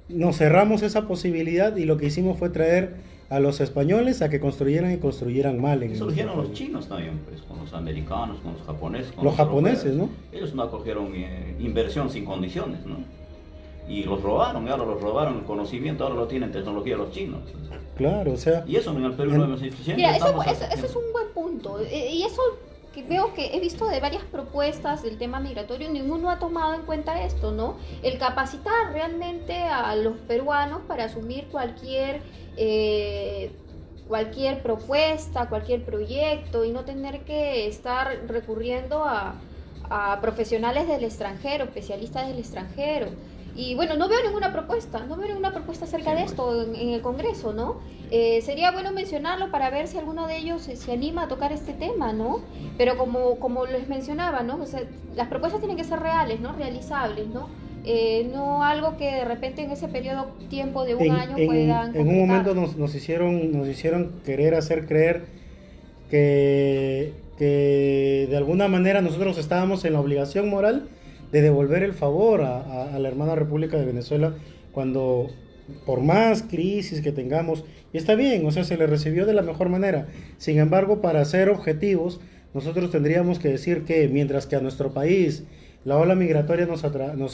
nos cerramos esa posibilidad y lo que hicimos fue traer a los españoles a que construyeran mal. Eso lo hicieron los chinos también, pues, con los americanos, con los japoneses. Con Los japoneses, europeos. ¿no? Ellos no acogieron inversión sin condiciones, ¿no? Y los robaron, ahora los robaron el conocimiento, ahora lo tienen tecnología los chinos. Claro, o sea, Y eso en el Perú no hemos hecho siempre. Mira, estamos eso es un buen punto. Y eso que veo que he visto de varias propuestas del tema migratorio, ninguno ha tomado en cuenta esto, ¿no? El capacitar realmente a los peruanos para asumir cualquier propuesta, cualquier proyecto y no tener que estar recurriendo a profesionales del extranjero, especialistas del extranjero. Y bueno, no veo ninguna propuesta acerca de esto en el Congreso, ¿no? Sería bueno mencionarlo para ver si alguno de ellos se anima a tocar este tema, ¿no? Pero como les mencionaba, ¿no? O sea, las propuestas tienen que ser reales, ¿no? Realizables, ¿no? No algo que de repente en ese periodo tiempo de un año puedan en un concretar. momento nos hicieron querer hacer creer que de alguna manera nosotros estábamos en la obligación moral de devolver el favor a la hermana República de Venezuela cuando, por más crisis que tengamos, y está bien, o sea, se le recibió de la mejor manera. Sin embargo, para ser objetivos, nosotros tendríamos que decir que mientras que a nuestro país la ola migratoria nos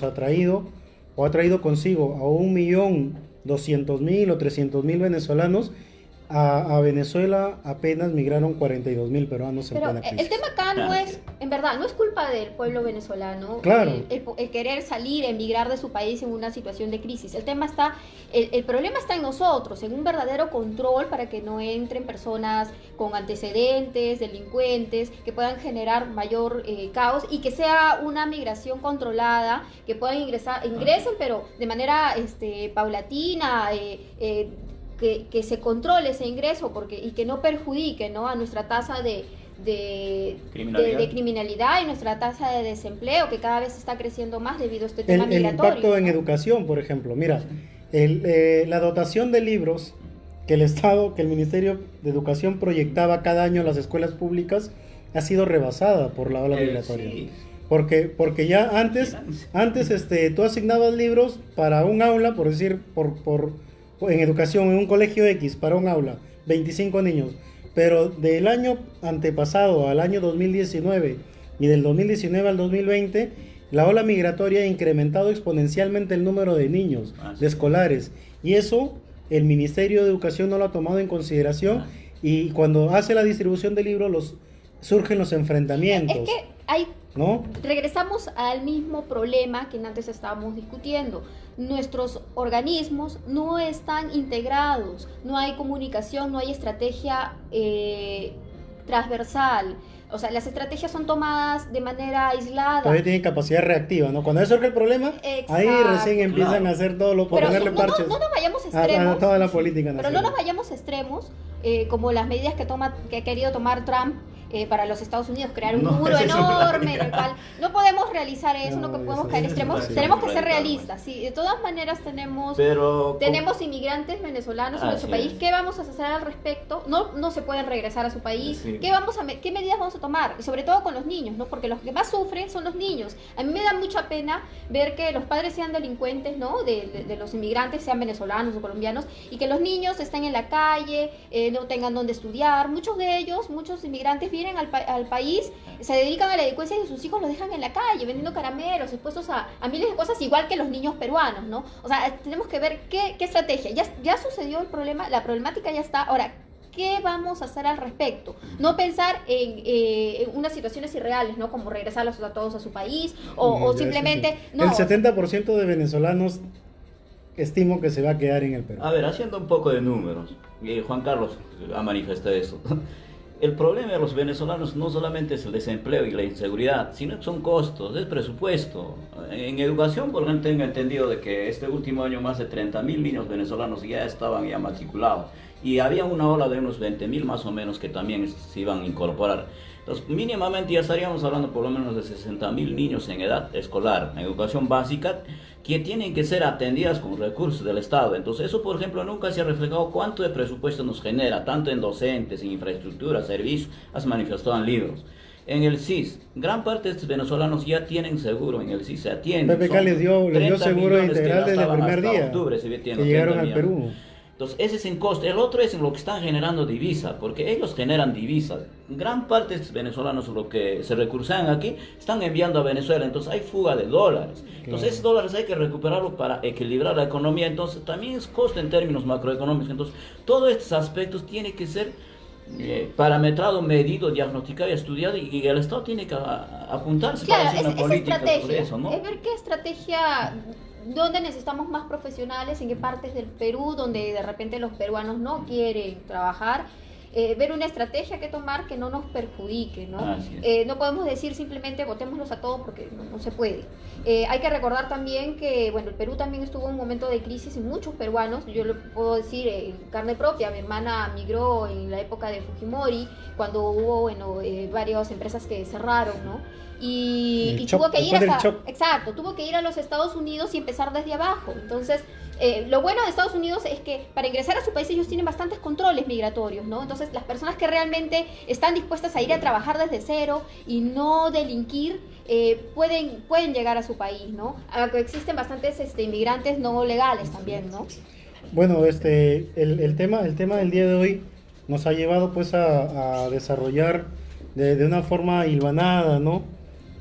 ha traído o ha traído consigo a 1.200.000 o 300.000 venezolanos, a Venezuela apenas migraron 42.000 peruanos en Pero plena crisis. el tema acá no es, en verdad, no es culpa del pueblo venezolano Claro. el querer salir, emigrar de su país en una situación de crisis. El tema está, el problema está en nosotros, en un verdadero control para que no entren personas con antecedentes, delincuentes, que puedan generar mayor caos y que sea una migración controlada, que puedan ingresen, pero de manera paulatina, que se controle ese ingreso y que no perjudique, ¿no?, a nuestra tasa de criminalidad y nuestra tasa de desempleo, que cada vez está creciendo más debido a este tema El migratorio. impacto en ¿no? educación, por ejemplo, mira, la dotación de libros que que el Ministerio de Educación proyectaba cada año en las escuelas públicas ha sido rebasada por la ola migratoria. Sí. Porque ya antes tú asignabas libros para un aula, por decir, en educación, en un colegio X, para un aula, 25 niños. Pero del año antepasado al año 2019 y del 2019 al 2020, la ola migratoria ha incrementado exponencialmente el número de niños, de escolares. Y eso el Ministerio de Educación no lo ha tomado en consideración, y cuando hace la distribución de libros surgen los enfrentamientos. Es que ¿no? regresamos al mismo problema que antes estábamos discutiendo. Nuestros organismos no están integrados, no hay comunicación, no hay estrategia transversal. O sea, las estrategias son tomadas de manera aislada. Todavía tienen capacidad reactiva, ¿no? Cuando surge el problema, Exacto. ahí recién empiezan a hacer todo lo, ponerle parches no nos vayamos a extremos. A toda la política Pero nacional. no nos vayamos a extremos, como las medidas que ha querido tomar Trump para los Estados Unidos, crear un muro enorme en el cual no podemos realizar eso, no podemos caer en extremos. Tenemos que ser realistas. Sí, de todas maneras tenemos inmigrantes venezolanos en nuestro país. ¿Qué vamos a hacer al respecto? No se pueden regresar a su país. Sí. ¿Qué medidas vamos a tomar? Y sobre todo con los niños, ¿no? Porque los que más sufren son los niños. A mí me da mucha pena ver que los padres sean delincuentes, ¿no?, de los inmigrantes, sean venezolanos o colombianos, y que los niños estén en la calle, no tengan dónde estudiar. Muchos inmigrantes vienen al país, se dedican a la delincuencia y sus hijos los dejan en la calle vendiendo caramelos, expuestos a miles de cosas, igual que los niños peruanos, ¿no? O sea, tenemos que ver qué estrategia. Ya sucedió el problema, la problemática ya está. Ahora, ¿qué vamos a hacer al respecto? No pensar en unas situaciones irreales, ¿no?, como regresarlos a todos a su país o simplemente... No, el 70% de venezolanos estimo que se va a quedar en el Perú. A ver, haciendo un poco de números, Juan Carlos ha manifestado eso. El problema de los venezolanos no solamente es el desempleo y la inseguridad, sino que son costos, es presupuesto. En educación, por ejemplo, tengo entendido de que este último año más de 30.000 niños venezolanos ya estaban matriculados, y había una ola de unos 20.000 más o menos que también se iban a incorporar. Entonces, mínimamente ya estaríamos hablando por lo menos de 60.000 niños en edad escolar, en educación básica, que tienen que ser atendidas con recursos del Estado. Entonces, eso, por ejemplo, nunca se ha reflejado cuánto de presupuesto nos genera, tanto en docentes, en infraestructura, servicios, has manifestado en libros. En el SIS, gran parte de estos venezolanos ya tienen seguro, en el SIS se atienden. PPK les dio seguro integral desde el primer día octubre, que llegaron al Perú. Entonces, ese es en coste. El otro es en lo que están generando divisa, porque ellos generan divisa. Gran parte de estos venezolanos, lo que se recursan aquí, están enviando a Venezuela. Entonces, hay fuga de dólares. Entonces, esos dólares hay que recuperarlos para equilibrar la economía. Entonces, también es coste en términos macroeconómicos. Entonces, todos estos aspectos tienen que ser parametrado, medido, diagnosticado y estudiado, y el Estado tiene que apuntarse para hacer una política sobre eso, ¿no? Es ver qué estrategia, dónde necesitamos más profesionales, en qué partes del Perú, donde de repente los peruanos no quieren trabajar. Ver una estrategia que tomar que no nos perjudique, ¿no? No podemos decir simplemente votémoslos a todos, porque no se puede. Hay que recordar también que, bueno, el Perú también estuvo en un momento de crisis y muchos peruanos, yo lo puedo decir en carne propia, mi hermana migró en la época de Fujimori, cuando hubo, bueno, varias empresas que cerraron, ¿no? Y tuvo que ir tuvo que ir a los Estados Unidos y empezar desde abajo. Entonces, lo bueno de Estados Unidos es que para ingresar a su país ellos tienen bastantes controles migratorios, ¿no? Entonces, las personas que realmente están dispuestas a ir a trabajar desde cero y no delinquir, pueden llegar a su país, ¿no? Existen bastantes inmigrantes no legales también, ¿no? Bueno, el tema del día de hoy nos ha llevado pues a desarrollar de una forma hilvanada, ¿no?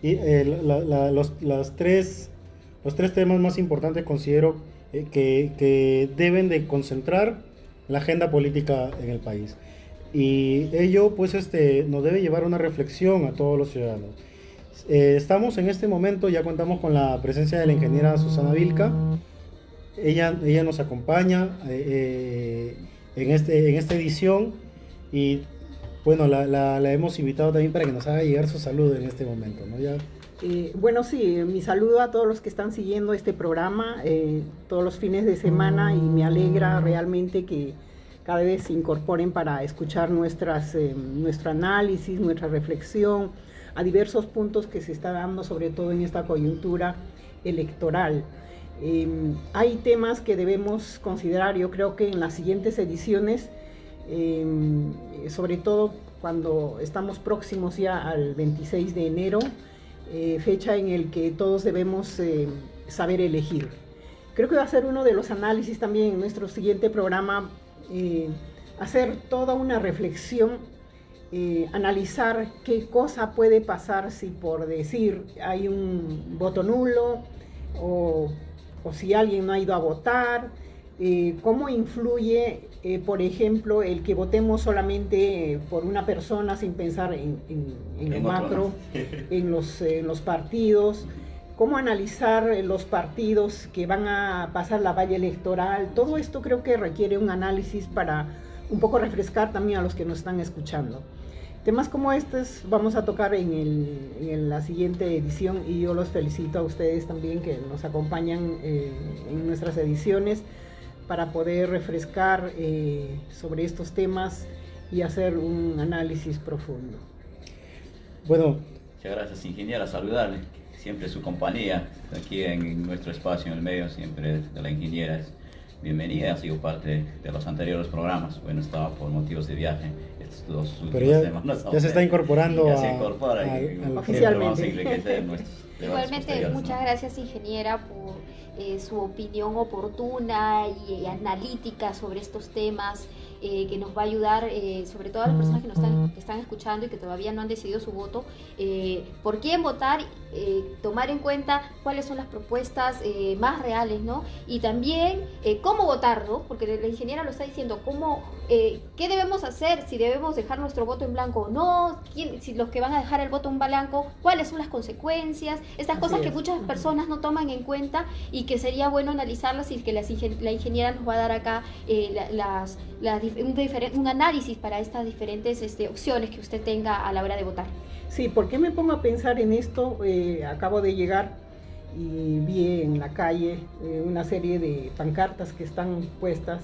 Y los tres temas más importantes considero que deben de concentrar la agenda política en el país, y ello pues nos debe llevar a una reflexión a todos los ciudadanos. Estamos en este momento, ya contamos con la presencia de la ingeniera Susana Vilca. Ella nos acompaña en esta edición, y bueno, la hemos invitado también para que nos haga llegar su saludo en este momento, ¿no? Bueno, sí, mi saludo a todos los que están siguiendo este programa todos los fines de semana, y me alegra realmente que cada vez se incorporen para escuchar nuestro análisis, nuestra reflexión a diversos puntos que se está dando, sobre todo en esta coyuntura electoral. Hay temas que debemos considerar, yo creo que en las siguientes ediciones, sobre todo cuando estamos próximos ya al 26 de enero, fecha en el que todos debemos saber elegir. Creo que va a ser uno de los análisis también en nuestro siguiente programa, hacer toda una reflexión, analizar qué cosa puede pasar si por decir hay un voto nulo o si alguien no ha ido a votar, cómo influye, por ejemplo, el que votemos solamente por una persona sin pensar en lo macro, en los partidos, cómo analizar los partidos que van a pasar la valla electoral. Todo esto creo que requiere un análisis para un poco refrescar también a los que nos están escuchando. Temas como estos vamos a tocar en la siguiente edición, y yo los felicito a ustedes también que nos acompañan en nuestras ediciones para poder refrescar sobre estos temas y hacer un análisis profundo. Bueno, muchas gracias, ingeniera, saludarle. Siempre su compañía aquí en nuestro espacio, en el medio, siempre de la ingeniera es bienvenida. Ha sido parte de los anteriores programas. Bueno, estaba por motivos de viaje estos 2 últimas semanas. Ya se está incorporando ya se incorpora oficialmente. Vamos a enriquecer nuestros debates Igualmente, posteriores, muchas ¿no? gracias, ingeniera, por su opinión oportuna y analítica sobre estos temas, que nos va a ayudar, sobre todo a las personas que están escuchando y que todavía no han decidido su voto, por quién votar, tomar en cuenta cuáles son las propuestas más reales, ¿no? Y también cómo votar, ¿no? Porque la ingeniera lo está diciendo, qué debemos hacer, si debemos dejar nuestro voto en blanco o no, si los que van a dejar el voto en blanco, cuáles son las consecuencias, estas cosas que muchas personas no toman en cuenta y que sería bueno analizarlas, y que la ingeniera nos va a dar acá un análisis para estas diferentes opciones que usted tenga a la hora de votar. Sí, ¿por qué me pongo a pensar en esto? Acabo de llegar y vi en la calle una serie de pancartas que están puestas,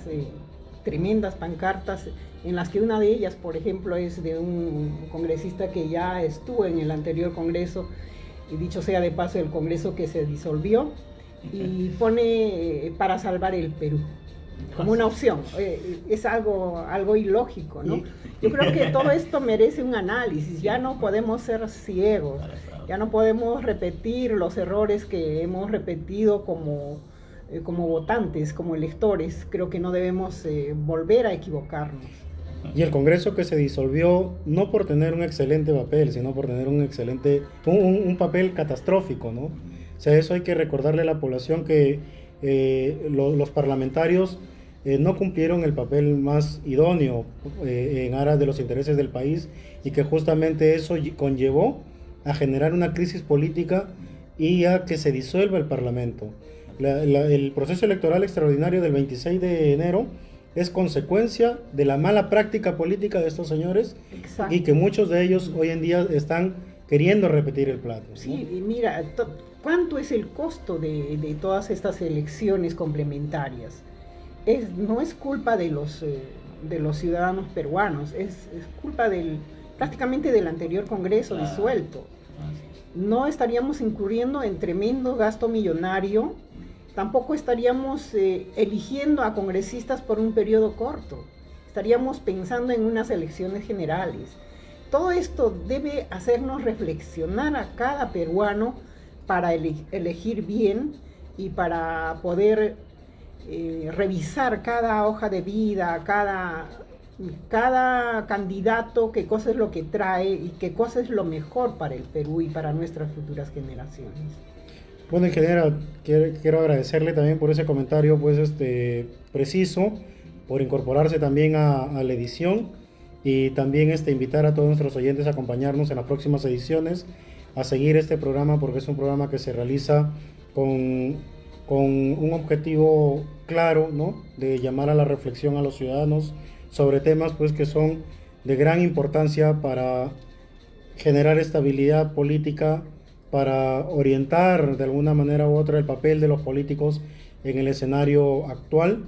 tremendas pancartas, en las que una de ellas, por ejemplo, es de un congresista que ya estuvo en el anterior congreso, y dicho sea de paso, el congreso que se disolvió, y pone para salvar el Perú como una opción. Es algo ilógico, ¿no? Yo creo que todo esto merece un análisis. Ya no podemos ser ciegos, ya no podemos repetir los errores que hemos repetido como votantes, como electores. Creo que no debemos volver a equivocarnos. y el Congreso que se disolvió no por tener un excelente papel, sino por tener un papel catastrófico, ¿no? O sea, eso hay que recordarle a la población, que los parlamentarios no cumplieron el papel más idóneo en aras de los intereses del país, y que justamente eso conllevó a generar una crisis política y a que se disuelva el Parlamento. El proceso electoral extraordinario del 26 de enero es consecuencia de la mala práctica política de estos señores. Exacto. Y que muchos de ellos hoy en día están queriendo repetir el plato, ¿no? Sí, y mira, ¿cuánto es el costo de todas estas elecciones complementarias? No es culpa de los ciudadanos peruanos, es culpa prácticamente del anterior Congreso disuelto. No estaríamos incurriendo en tremendo gasto millonario, tampoco estaríamos eligiendo a congresistas por un periodo corto, estaríamos pensando en unas elecciones generales. Todo esto debe hacernos reflexionar a cada peruano para elegir bien y para poder revisar cada hoja de vida, cada candidato, qué cosa es lo que trae y qué cosa es lo mejor para el Perú y para nuestras futuras generaciones. Bueno, ingeniera, quiero agradecerle también por ese comentario preciso, por incorporarse también a la edición, y también invitar a todos nuestros oyentes a acompañarnos en las próximas ediciones, a seguir este programa, porque es un programa que se realiza con un objetivo claro, ¿no? De llamar a la reflexión a los ciudadanos sobre temas que son de gran importancia para generar estabilidad política, para orientar de alguna manera u otra el papel de los políticos en el escenario actual,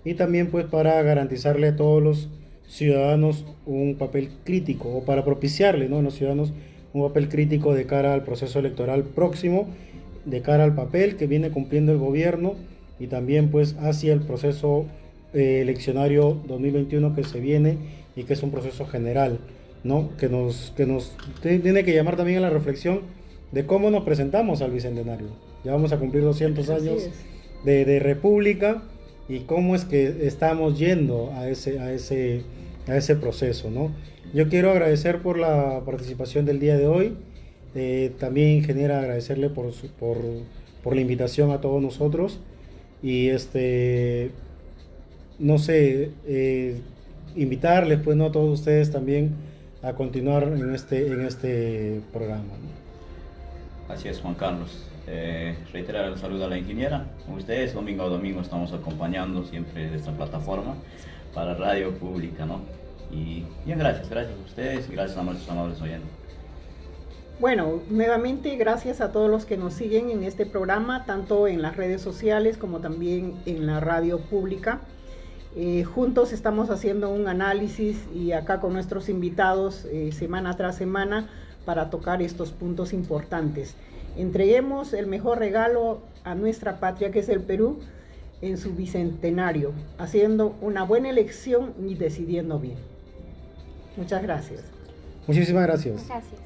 y también pues para garantizarle a todos los ciudadanos un papel crítico o para propiciarle, ¿no?, a los ciudadanos un papel crítico de cara al proceso electoral próximo, de cara al papel que viene cumpliendo el gobierno y también pues hacia el proceso eleccionario 2021 que se viene y que es un proceso general, ¿no?, que nos tiene que llamar también a la reflexión de cómo nos presentamos al Bicentenario. Ya vamos a cumplir 200 Así años es. de República y cómo es que estamos yendo a ese proceso, ¿no? Yo quiero agradecer por la participación del día de hoy. También, ingeniera, agradecerle por la invitación a todos nosotros. Y no sé, invitarles, pues, ¿no?, a todos ustedes también a continuar en este programa, ¿no? Así es, Juan Carlos. Reiterar el saludo a la ingeniera. Ustedes domingo a domingo estamos acompañando siempre de esta plataforma para Radio Pública, ¿no? Y bien, gracias a ustedes y gracias a nuestros amables oyentes. Bueno, nuevamente gracias a todos los que nos siguen en este programa, tanto en las redes sociales como también en la radio pública. Juntos estamos haciendo un análisis y acá con nuestros invitados semana tras semana para tocar estos puntos importantes. Entreguemos el mejor regalo a nuestra patria, que es el Perú, en su bicentenario, haciendo una buena elección y decidiendo bien. Muchas gracias. Muchísimas gracias. Gracias.